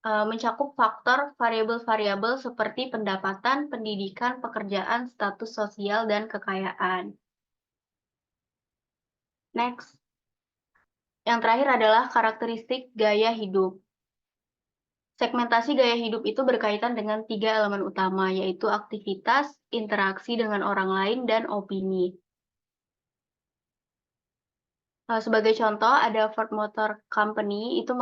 mencakup faktor variabel-variabel seperti pendapatan, pendidikan, pekerjaan, status sosial, dan kekayaan. Next. Yang terakhir adalah karakteristik gaya hidup. Segmentasi gaya hidup itu berkaitan dengan 3 elemen utama, yaitu aktivitas, interaksi dengan orang lain, dan opini. Sebagai contoh, ada Ford Motor Company itu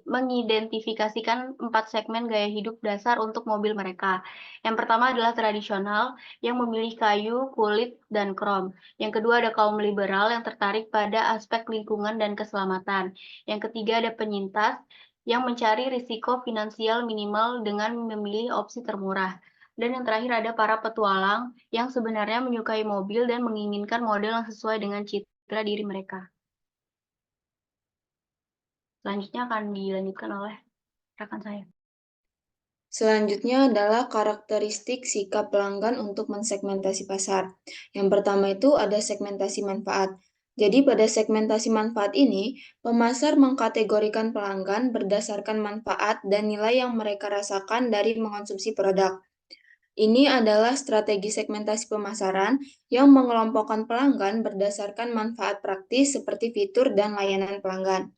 mengidentifikasikan 4 segmen gaya hidup dasar untuk mobil mereka. Yang pertama adalah tradisional, yang memilih kayu, kulit, dan krom. Yang kedua ada kaum liberal yang tertarik pada aspek lingkungan dan keselamatan. Yang ketiga ada penyintas, yang mencari risiko finansial minimal dengan memilih opsi termurah. Dan yang terakhir ada para petualang yang sebenarnya menyukai mobil dan menginginkan model yang sesuai dengan citra diri mereka. Selanjutnya akan dilanjutkan oleh rekan saya. Selanjutnya adalah karakteristik sikap pelanggan untuk mensegmentasi pasar. Yang pertama itu ada segmentasi manfaat. Jadi pada segmentasi manfaat ini, pemasar mengkategorikan pelanggan berdasarkan manfaat dan nilai yang mereka rasakan dari mengonsumsi produk. Ini adalah strategi segmentasi pemasaran yang mengelompokkan pelanggan berdasarkan manfaat praktis seperti fitur dan layanan pelanggan.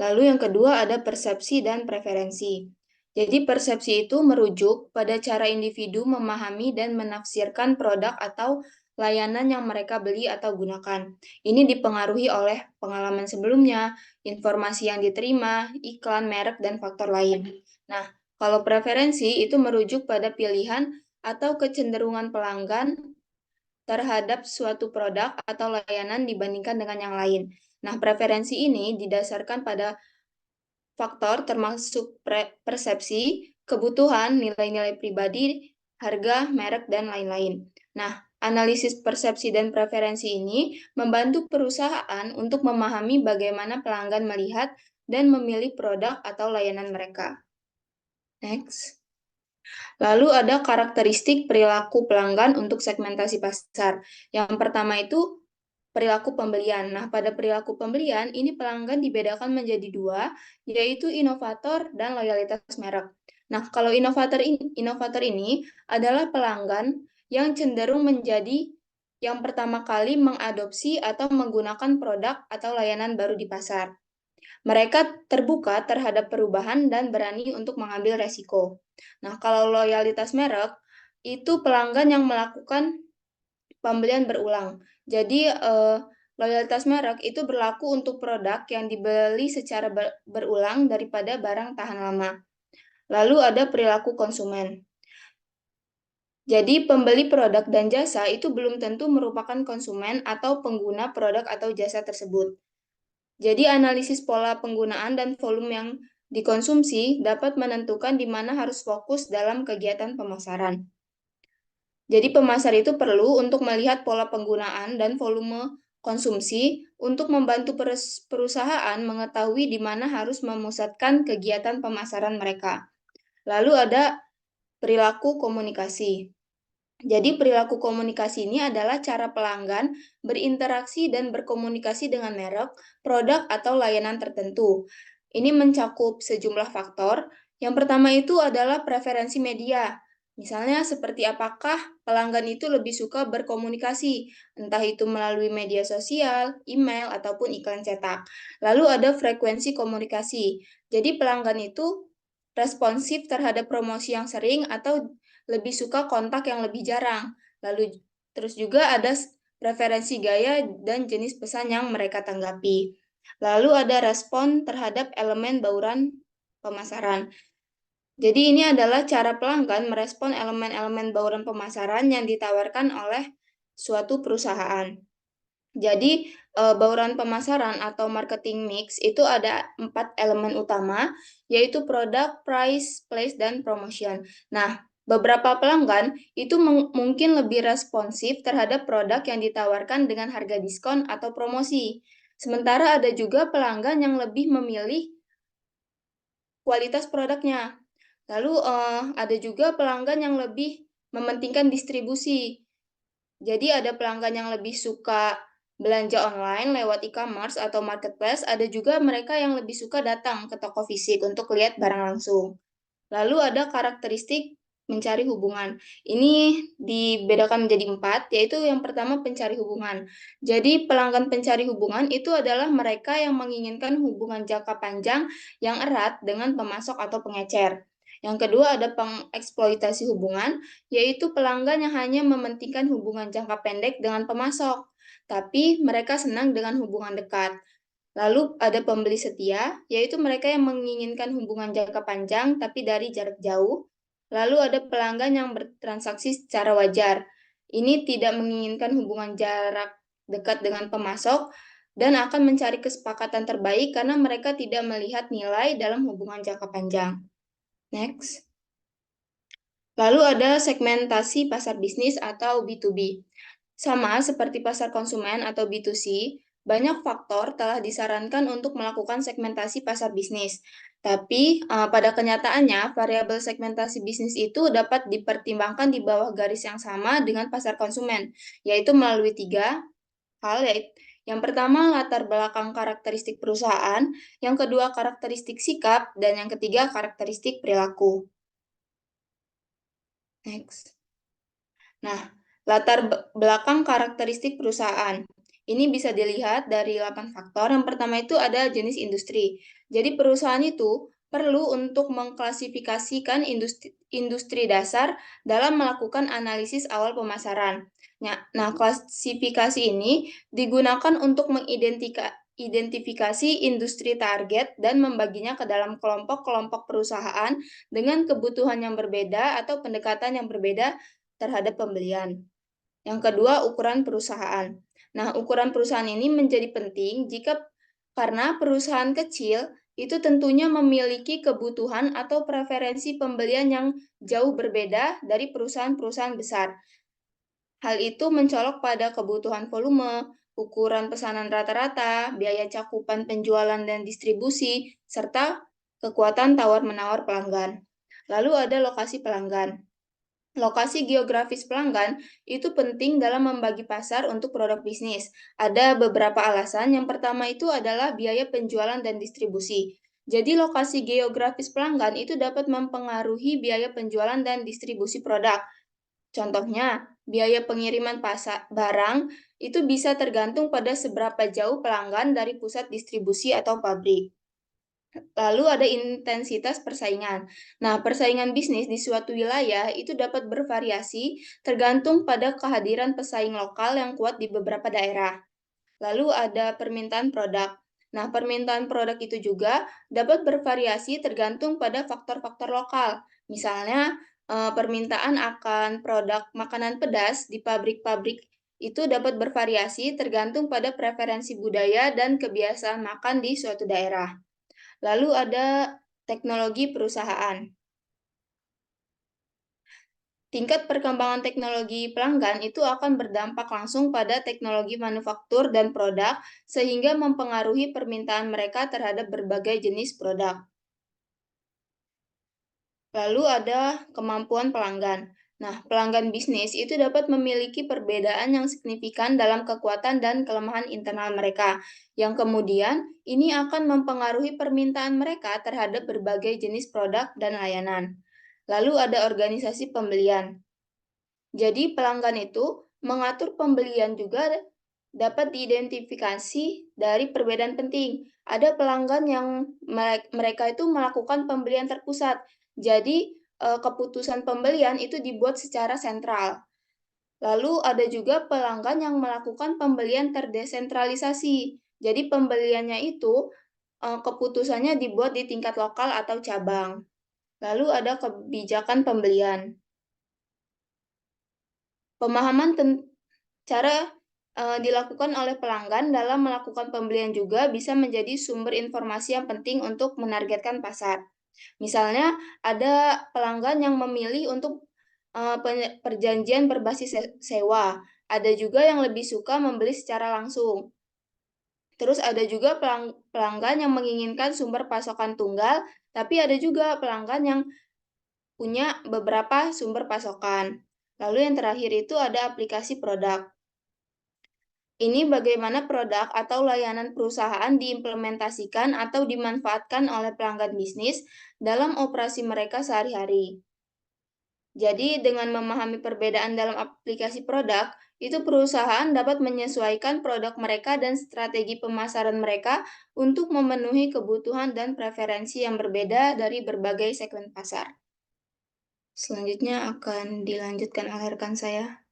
Lalu yang kedua ada persepsi dan preferensi. Jadi persepsi itu merujuk pada cara individu memahami dan menafsirkan produk atau layanan yang mereka beli atau gunakan. Ini dipengaruhi oleh pengalaman sebelumnya, informasi yang diterima, iklan, merek, dan faktor lain. Nah, kalau preferensi itu merujuk pada pilihan atau kecenderungan pelanggan terhadap suatu produk atau layanan dibandingkan dengan yang lain. Nah, preferensi ini didasarkan pada faktor termasuk persepsi, kebutuhan, nilai-nilai pribadi, harga, merek, dan lain-lain. Nah, analisis persepsi dan preferensi ini membantu perusahaan untuk memahami bagaimana pelanggan melihat dan memilih produk atau layanan mereka. Next. Lalu ada karakteristik perilaku pelanggan untuk segmentasi pasar. Yang pertama itu perilaku pembelian. Nah, pada perilaku pembelian, ini pelanggan dibedakan menjadi dua, yaitu inovator dan loyalitas merek. Nah, kalau inovator ini adalah pelanggan yang cenderung menjadi yang pertama kali mengadopsi atau menggunakan produk atau layanan baru di pasar. Mereka terbuka terhadap perubahan dan berani untuk mengambil resiko. Nah, kalau loyalitas merek, itu pelanggan yang melakukan pembelian berulang. Jadi, loyalitas merek itu berlaku untuk produk yang dibeli secara berulang daripada barang tahan lama. Lalu ada perilaku konsumen. Jadi, pembeli produk dan jasa itu belum tentu merupakan konsumen atau pengguna produk atau jasa tersebut. Jadi, analisis pola penggunaan dan volume yang dikonsumsi dapat menentukan di mana harus fokus dalam kegiatan pemasaran. Jadi, pemasar itu perlu untuk melihat pola penggunaan dan volume konsumsi untuk membantu perusahaan mengetahui di mana harus memusatkan kegiatan pemasaran mereka. Lalu ada perilaku komunikasi. Jadi, perilaku komunikasi ini adalah cara pelanggan berinteraksi dan berkomunikasi dengan merek, produk, atau layanan tertentu. Ini mencakup sejumlah faktor. Yang pertama itu adalah preferensi media. Misalnya, seperti apakah pelanggan itu lebih suka berkomunikasi, entah itu melalui media sosial, email, ataupun iklan cetak. Lalu ada frekuensi komunikasi. Jadi, pelanggan itu responsif terhadap promosi yang sering atau lebih suka kontak yang lebih jarang. Lalu terus juga ada preferensi gaya dan jenis pesan yang mereka tanggapi. Lalu ada respon terhadap elemen bauran pemasaran. Jadi ini adalah cara pelanggan merespon elemen-elemen bauran pemasaran yang ditawarkan oleh suatu perusahaan. Jadi, bauran pemasaran atau marketing mix itu ada 4 elemen utama, yaitu produk, price, place, dan promotion. Nah, beberapa pelanggan itu mungkin lebih responsif terhadap produk yang ditawarkan dengan harga diskon atau promosi. Sementara ada juga pelanggan yang lebih memilih kualitas produknya. Lalu, ada juga pelanggan yang lebih mementingkan distribusi. Jadi ada pelanggan yang lebih suka belanja online lewat e-commerce atau marketplace, ada juga mereka yang lebih suka datang ke toko fisik untuk lihat barang langsung. Lalu ada karakteristik mencari hubungan. Ini dibedakan menjadi 4, yaitu yang pertama pencari hubungan. Jadi pelanggan pencari hubungan itu adalah mereka yang menginginkan hubungan jangka panjang yang erat dengan pemasok atau pengecer. Yang kedua ada pengeksploitasi hubungan, yaitu pelanggan yang hanya mementingkan hubungan jangka pendek dengan pemasok. tapi mereka senang dengan hubungan dekat. Lalu ada pembeli setia, yaitu mereka yang menginginkan hubungan jangka panjang tapi dari jarak jauh. Lalu ada pelanggan yang bertransaksi secara wajar. Ini tidak menginginkan hubungan jarak dekat dengan pemasok dan akan mencari kesepakatan terbaik karena mereka tidak melihat nilai dalam hubungan jangka panjang. Next. Lalu ada segmentasi pasar bisnis atau B2B. Sama seperti pasar konsumen atau B2C, banyak faktor telah disarankan untuk melakukan segmentasi pasar bisnis. Tapi pada kenyataannya, variabel segmentasi bisnis itu dapat dipertimbangkan di bawah garis yang sama dengan pasar konsumen, yaitu melalui 3 hal, yaitu yang pertama latar belakang karakteristik perusahaan, yang kedua karakteristik sikap, dan yang ketiga karakteristik perilaku. Next. Nah, latar belakang karakteristik perusahaan. Ini bisa dilihat dari 8 faktor. Yang pertama itu ada jenis industri. Jadi perusahaan itu perlu untuk mengklasifikasikan industri dasar dalam melakukan analisis awal pemasaran. Nah, klasifikasi ini digunakan untuk mengidentifikasi industri target dan membaginya ke dalam kelompok-kelompok perusahaan dengan kebutuhan yang berbeda atau pendekatan yang berbeda terhadap pembelian. Yang kedua, ukuran perusahaan. Nah, ukuran perusahaan ini menjadi penting karena perusahaan kecil itu tentunya memiliki kebutuhan atau preferensi pembelian yang jauh berbeda dari perusahaan-perusahaan besar. Hal itu mencolok pada kebutuhan volume, ukuran pesanan rata-rata, biaya cakupan penjualan dan distribusi, serta kekuatan tawar-menawar pelanggan. Lalu ada lokasi pelanggan. Lokasi geografis pelanggan itu penting dalam membagi pasar untuk produk bisnis. Ada beberapa alasan. Yang pertama itu adalah biaya penjualan dan distribusi. Jadi lokasi geografis pelanggan itu dapat mempengaruhi biaya penjualan dan distribusi produk. Contohnya, biaya pengiriman barang itu bisa tergantung pada seberapa jauh pelanggan dari pusat distribusi atau pabrik. Lalu ada intensitas persaingan. Nah, persaingan bisnis di suatu wilayah itu dapat bervariasi tergantung pada kehadiran pesaing lokal yang kuat di beberapa daerah. Lalu ada permintaan produk. Nah, permintaan produk itu juga dapat bervariasi tergantung pada faktor-faktor lokal. Misalnya, permintaan akan produk makanan pedas di pabrik-pabrik itu dapat bervariasi tergantung pada preferensi budaya dan kebiasaan makan di suatu daerah. Lalu ada teknologi perusahaan. Tingkat perkembangan teknologi pelanggan itu akan berdampak langsung pada teknologi manufaktur dan produk, sehingga mempengaruhi permintaan mereka terhadap berbagai jenis produk. Lalu ada kemampuan pelanggan. Nah, pelanggan bisnis itu dapat memiliki perbedaan yang signifikan dalam kekuatan dan kelemahan internal mereka, yang kemudian ini akan mempengaruhi permintaan mereka terhadap berbagai jenis produk dan layanan. Lalu ada organisasi pembelian. Jadi pelanggan itu mengatur pembelian juga dapat diidentifikasi dari perbedaan penting. Ada pelanggan yang mereka itu melakukan pembelian terpusat. Jadi keputusan pembelian itu dibuat secara sentral. Lalu ada juga pelanggan yang melakukan pembelian terdesentralisasi. Jadi pembeliannya itu keputusannya dibuat di tingkat lokal atau cabang. Lalu ada kebijakan pembelian. Pemahaman cara dilakukan oleh pelanggan dalam melakukan pembelian juga bisa menjadi sumber informasi yang penting untuk menargetkan pasar. Misalnya, ada pelanggan yang memilih untuk perjanjian berbasis sewa. Ada juga yang lebih suka membeli secara langsung. Terus ada juga pelanggan yang menginginkan sumber pasokan tunggal, tapi ada juga pelanggan yang punya beberapa sumber pasokan. Lalu yang terakhir itu ada aplikasi produk. Ini bagaimana produk atau layanan perusahaan diimplementasikan atau dimanfaatkan oleh pelanggan bisnis dalam operasi mereka sehari-hari. Jadi, dengan memahami perbedaan dalam aplikasi produk, itu perusahaan dapat menyesuaikan produk mereka dan strategi pemasaran mereka untuk memenuhi kebutuhan dan preferensi yang berbeda dari berbagai segmen pasar. Selanjutnya akan dilanjutkan oleh rekan saya.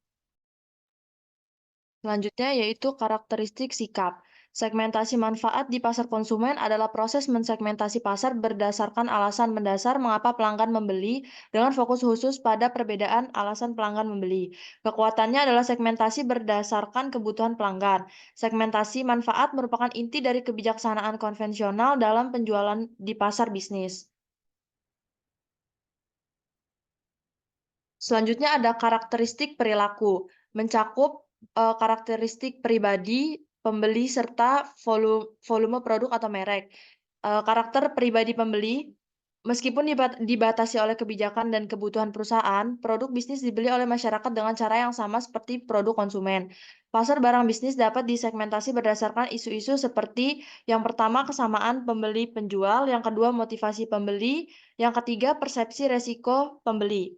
Selanjutnya yaitu karakteristik sikap. Segmentasi manfaat di pasar konsumen adalah proses mensegmentasi pasar berdasarkan alasan mendasar mengapa pelanggan membeli dengan fokus khusus pada perbedaan alasan pelanggan membeli. Kekuatannya adalah segmentasi berdasarkan kebutuhan pelanggan. Segmentasi manfaat merupakan inti dari kebijaksanaan konvensional dalam penjualan di pasar bisnis. Selanjutnya ada karakteristik perilaku, mencakup karakteristik pribadi, pembeli, serta volume produk atau merek. Karakter pribadi pembeli, meskipun dibatasi oleh kebijakan dan kebutuhan perusahaan, produk bisnis dibeli oleh masyarakat dengan cara yang sama seperti produk konsumen. Pasar barang bisnis dapat disegmentasi berdasarkan isu-isu seperti yang pertama kesamaan pembeli penjual, yang kedua motivasi pembeli, yang ketiga persepsi resiko pembeli.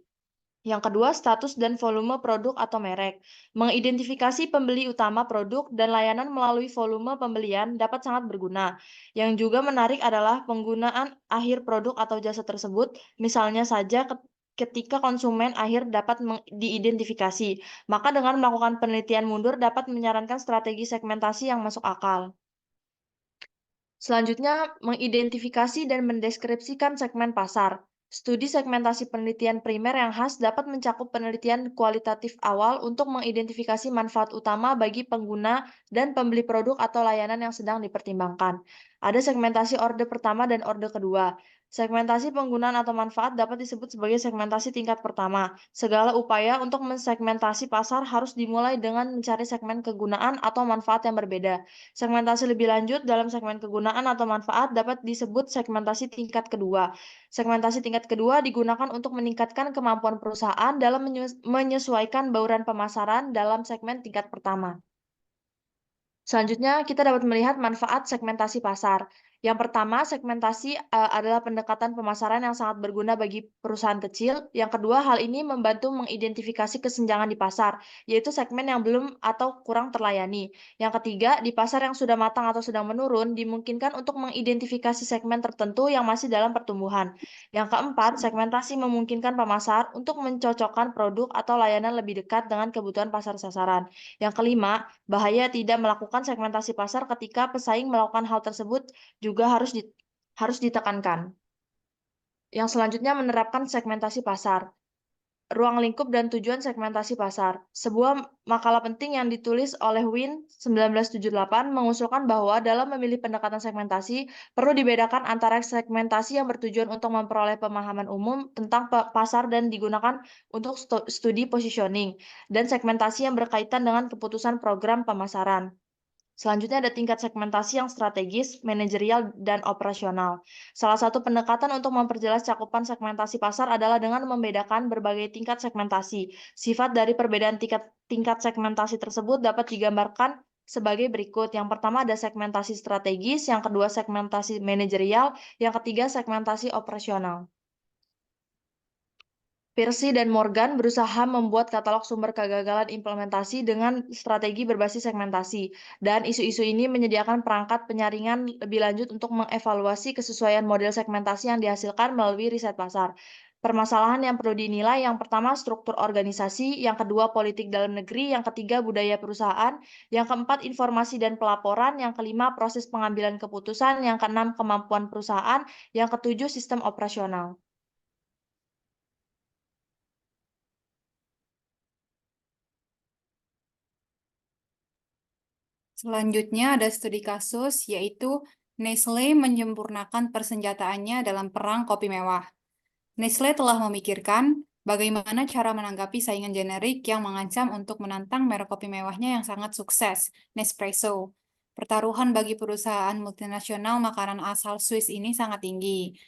Yang kedua, status dan volume produk atau merek. Mengidentifikasi pembeli utama produk dan layanan melalui volume pembelian dapat sangat berguna. Yang juga menarik adalah penggunaan akhir produk atau jasa tersebut, misalnya saja ketika konsumen akhir dapat diidentifikasi. Maka dengan melakukan penelitian mundur dapat menyarankan strategi segmentasi yang masuk akal. Selanjutnya, mengidentifikasi dan mendeskripsikan segmen pasar. Studi segmentasi penelitian primer yang khas dapat mencakup penelitian kualitatif awal untuk mengidentifikasi manfaat utama bagi pengguna dan pembeli produk atau layanan yang sedang dipertimbangkan. Ada segmentasi orde pertama dan orde kedua. Segmentasi penggunaan atau manfaat dapat disebut sebagai segmentasi tingkat pertama. Segala upaya untuk mensegmentasi pasar harus dimulai dengan mencari segmen kegunaan atau manfaat yang berbeda. Segmentasi lebih lanjut dalam segmen kegunaan atau manfaat dapat disebut segmentasi tingkat kedua. Segmentasi tingkat kedua digunakan untuk meningkatkan kemampuan perusahaan dalam menyesuaikan bauran pemasaran dalam segmen tingkat pertama. Selanjutnya, kita dapat melihat manfaat segmentasi pasar. Yang pertama, segmentasi adalah pendekatan pemasaran yang sangat berguna bagi perusahaan kecil. Yang kedua, hal ini membantu mengidentifikasi kesenjangan di pasar, yaitu segmen yang belum atau kurang terlayani. Yang ketiga, di pasar yang sudah matang atau sedang menurun, dimungkinkan untuk mengidentifikasi segmen tertentu yang masih dalam pertumbuhan. Yang keempat, segmentasi memungkinkan pemasar untuk mencocokkan produk atau layanan lebih dekat dengan kebutuhan pasar sasaran. Yang kelima, bahaya tidak melakukan segmentasi pasar ketika pesaing melakukan hal tersebut juga harus ditekankan. Yang selanjutnya menerapkan segmentasi pasar. Ruang lingkup dan tujuan segmentasi pasar. Sebuah makalah penting yang ditulis oleh Wynne 1978 mengusulkan bahwa dalam memilih pendekatan segmentasi perlu dibedakan antara segmentasi yang bertujuan untuk memperoleh pemahaman umum tentang pasar dan digunakan untuk studi positioning, dan segmentasi yang berkaitan dengan keputusan program pemasaran. Selanjutnya ada tingkat segmentasi yang strategis, manajerial, dan operasional. Salah satu pendekatan untuk memperjelas cakupan segmentasi pasar adalah dengan membedakan berbagai tingkat segmentasi. Sifat dari perbedaan tingkat segmentasi tersebut dapat digambarkan sebagai berikut. Yang pertama ada segmentasi strategis, yang kedua segmentasi manajerial, yang ketiga segmentasi operasional. Piercy dan Morgan berusaha membuat katalog sumber kegagalan implementasi dengan strategi berbasis segmentasi, dan isu-isu ini menyediakan perangkat penyaringan lebih lanjut untuk mengevaluasi kesesuaian model segmentasi yang dihasilkan melalui riset pasar. Permasalahan yang perlu dinilai, yang pertama struktur organisasi, yang kedua politik dalam negeri, yang ketiga budaya perusahaan, yang keempat informasi dan pelaporan, yang kelima proses pengambilan keputusan, yang keenam kemampuan perusahaan, yang ketujuh sistem operasional. Selanjutnya ada studi kasus, yaitu Nestle menyempurnakan persenjataannya dalam perang kopi mewah. Nestle telah memikirkan bagaimana cara menanggapi saingan generik yang mengancam untuk menantang merek kopi mewahnya yang sangat sukses, Nespresso. Pertaruhan bagi perusahaan multinasional makanan asal Swiss ini sangat tinggi.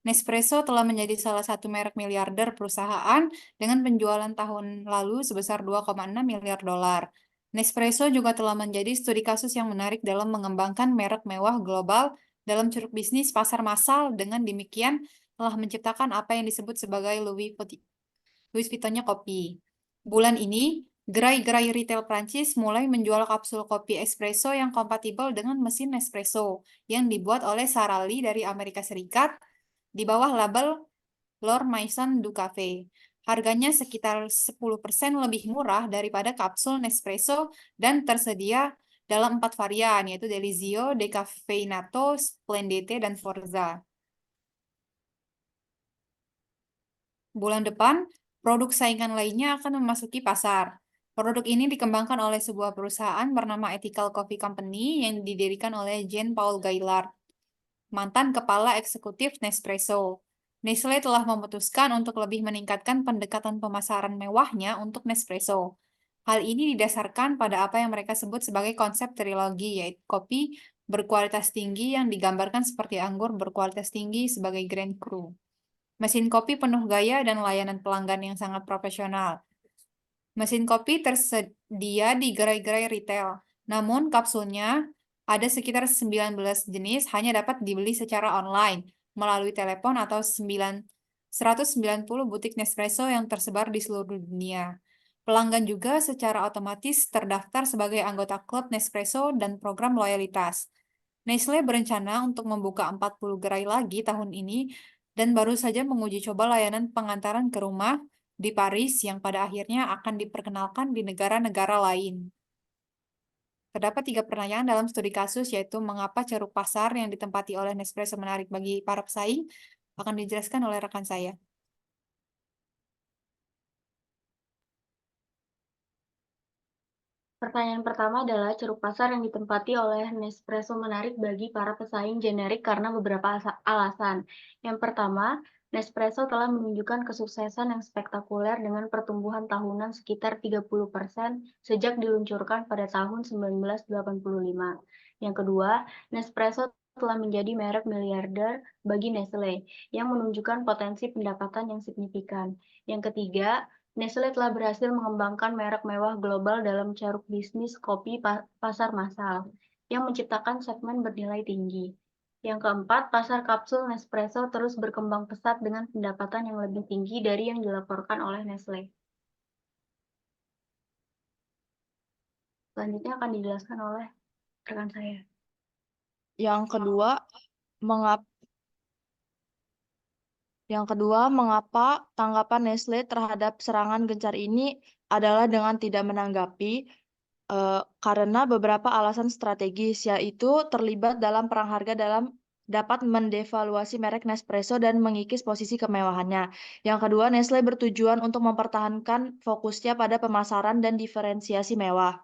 Nespresso telah menjadi salah satu merek miliarder perusahaan dengan penjualan tahun lalu sebesar 2,6 miliar dolar. Nespresso juga telah menjadi studi kasus yang menarik dalam mengembangkan merek mewah global dalam ceruk bisnis pasar massal, dengan demikian telah menciptakan apa yang disebut sebagai Louis Vuitton-nya kopi. Bulan ini, gerai-gerai retail Prancis mulai menjual kapsul kopi espresso yang kompatibel dengan mesin Nespresso yang dibuat oleh Sara Lee dari Amerika Serikat di bawah label L'Or Maison du Café. Harganya sekitar 10% lebih murah daripada kapsul Nespresso dan tersedia dalam 4 varian, yaitu Delizio, Decaffeinato, Splendete, dan Forza. Bulan depan, produk saingan lainnya akan memasuki pasar. Produk ini dikembangkan oleh sebuah perusahaan bernama Ethical Coffee Company yang didirikan oleh Jean-Paul Gaillard, mantan kepala eksekutif Nespresso. Nestle telah memutuskan untuk lebih meningkatkan pendekatan pemasaran mewahnya untuk Nespresso. Hal ini didasarkan pada apa yang mereka sebut sebagai konsep trilogi, yaitu kopi berkualitas tinggi yang digambarkan seperti anggur berkualitas tinggi sebagai Grand Cru. Mesin kopi penuh gaya dan layanan pelanggan yang sangat profesional. Mesin kopi tersedia di gerai-gerai retail, namun kapsulnya ada sekitar 19 jenis hanya dapat dibeli secara online melalui telepon atau 190 butik Nespresso yang tersebar di seluruh dunia. Pelanggan juga secara otomatis terdaftar sebagai anggota klub Nespresso dan program loyalitas. Nestle berencana untuk membuka 40 gerai lagi tahun ini dan baru saja menguji coba layanan pengantaran ke rumah di Paris yang pada akhirnya akan diperkenalkan di negara-negara lain. Terdapat 3 pertanyaan dalam studi kasus, yaitu mengapa ceruk pasar yang ditempati oleh Nespresso menarik bagi para pesaing, akan dijelaskan oleh rekan saya. Pertanyaan pertama adalah ceruk pasar yang ditempati oleh Nespresso menarik bagi para pesaing generik karena beberapa alasan. Yang pertama, Nespresso telah menunjukkan kesuksesan yang spektakuler dengan pertumbuhan tahunan sekitar 30% sejak diluncurkan pada tahun 1985. Yang kedua, Nespresso telah menjadi merek miliarder bagi Nestle yang menunjukkan potensi pendapatan yang signifikan. Yang ketiga, Nestle telah berhasil mengembangkan merek mewah global dalam ceruk bisnis kopi pasar massal, yang menciptakan segmen bernilai tinggi. Yang keempat, pasar kapsul Nespresso terus berkembang pesat dengan pendapatan yang lebih tinggi dari yang dilaporkan oleh Nestle. Selanjutnya akan dijelaskan oleh rekan saya. Yang kedua, mengapa tanggapan Nestle terhadap serangan gencar ini adalah dengan tidak menanggapi, karena beberapa alasan strategis, yaitu terlibat dalam perang harga dapat mendevaluasi merek Nespresso dan mengikis posisi kemewahannya. Yang kedua, Nestle bertujuan untuk mempertahankan fokusnya pada pemasaran dan diferensiasi mewah,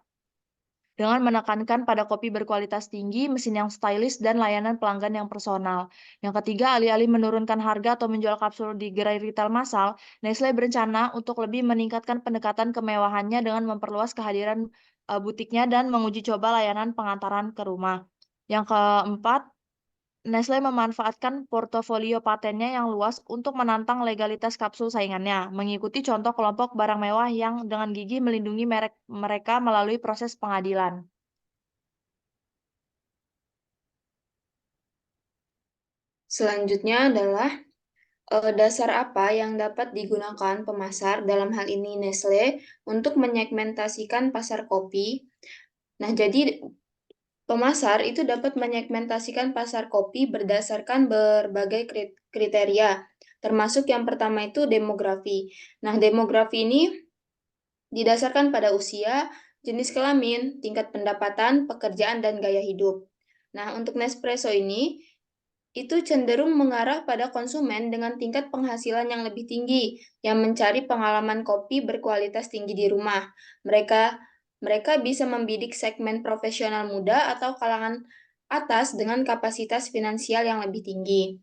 dengan menekankan pada kopi berkualitas tinggi, mesin yang stylish, dan layanan pelanggan yang personal. Yang ketiga, alih-alih menurunkan harga atau menjual kapsul di gerai retail massal, Nestle berencana untuk lebih meningkatkan pendekatan kemewahannya dengan memperluas kehadiran butiknya dan menguji coba layanan pengantaran ke rumah. Yang keempat, Nestle memanfaatkan portofolio patennya yang luas untuk menantang legalitas kapsul saingannya, mengikuti contoh kelompok barang mewah yang dengan gigih melindungi merek mereka melalui proses pengadilan. Selanjutnya adalah dasar apa yang dapat digunakan pemasar, dalam hal ini Nestle, untuk menyegmentasikan pasar kopi. Nah, jadi pemasar itu dapat menyegmentasikan pasar kopi berdasarkan berbagai kriteria, termasuk yang pertama itu demografi. Nah, demografi ini didasarkan pada usia, jenis kelamin, tingkat pendapatan, pekerjaan, dan gaya hidup. Nah, untuk Nespresso ini, itu cenderung mengarah pada konsumen dengan tingkat penghasilan yang lebih tinggi, yang mencari pengalaman kopi berkualitas tinggi di rumah. Mereka bisa membidik segmen profesional muda atau kalangan atas dengan kapasitas finansial yang lebih tinggi.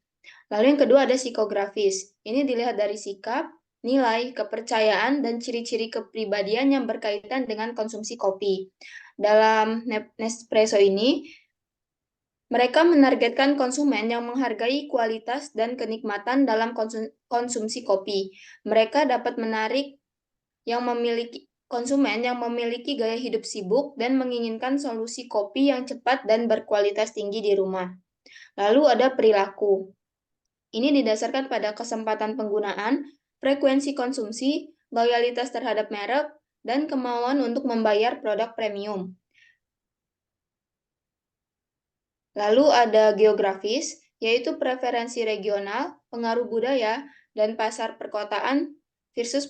Lalu yang kedua ada psikografis. Ini dilihat dari sikap, nilai, kepercayaan, dan ciri-ciri kepribadian yang berkaitan dengan konsumsi kopi. Dalam Nespresso ini, mereka menargetkan konsumen yang menghargai kualitas dan kenikmatan dalam konsumsi kopi. Mereka dapat menarik konsumen yang memiliki gaya hidup sibuk dan menginginkan solusi kopi yang cepat dan berkualitas tinggi di rumah. Lalu ada perilaku. Ini didasarkan pada kesempatan penggunaan, frekuensi konsumsi, loyalitas terhadap merek, dan kemauan untuk membayar produk premium. Lalu ada geografis, yaitu preferensi regional, pengaruh budaya, dan pasar perkotaan versus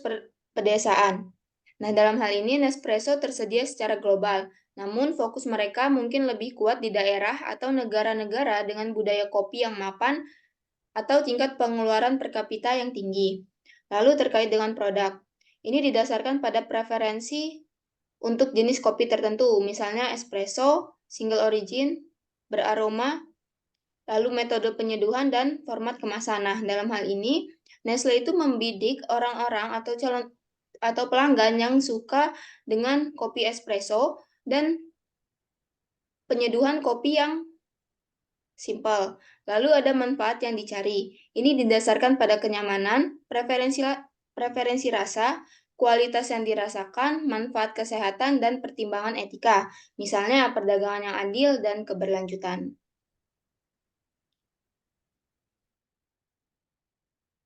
pedesaan. Nah, dalam hal ini Nespresso tersedia secara global, namun fokus mereka mungkin lebih kuat di daerah atau negara-negara dengan budaya kopi yang mapan atau tingkat pengeluaran per kapita yang tinggi. Lalu terkait dengan produk, ini didasarkan pada preferensi untuk jenis kopi tertentu, misalnya espresso, single origin, beraroma, lalu metode penyeduhan dan format kemasan. Nah, dalam hal ini, Nestle itu membidik orang-orang atau pelanggan yang suka dengan kopi espresso dan penyeduhan kopi yang simple. Lalu ada manfaat yang dicari. Ini didasarkan pada kenyamanan, preferensi rasa, kualitas yang dirasakan, manfaat kesehatan, dan pertimbangan etika. Misalnya perdagangan yang adil dan keberlanjutan.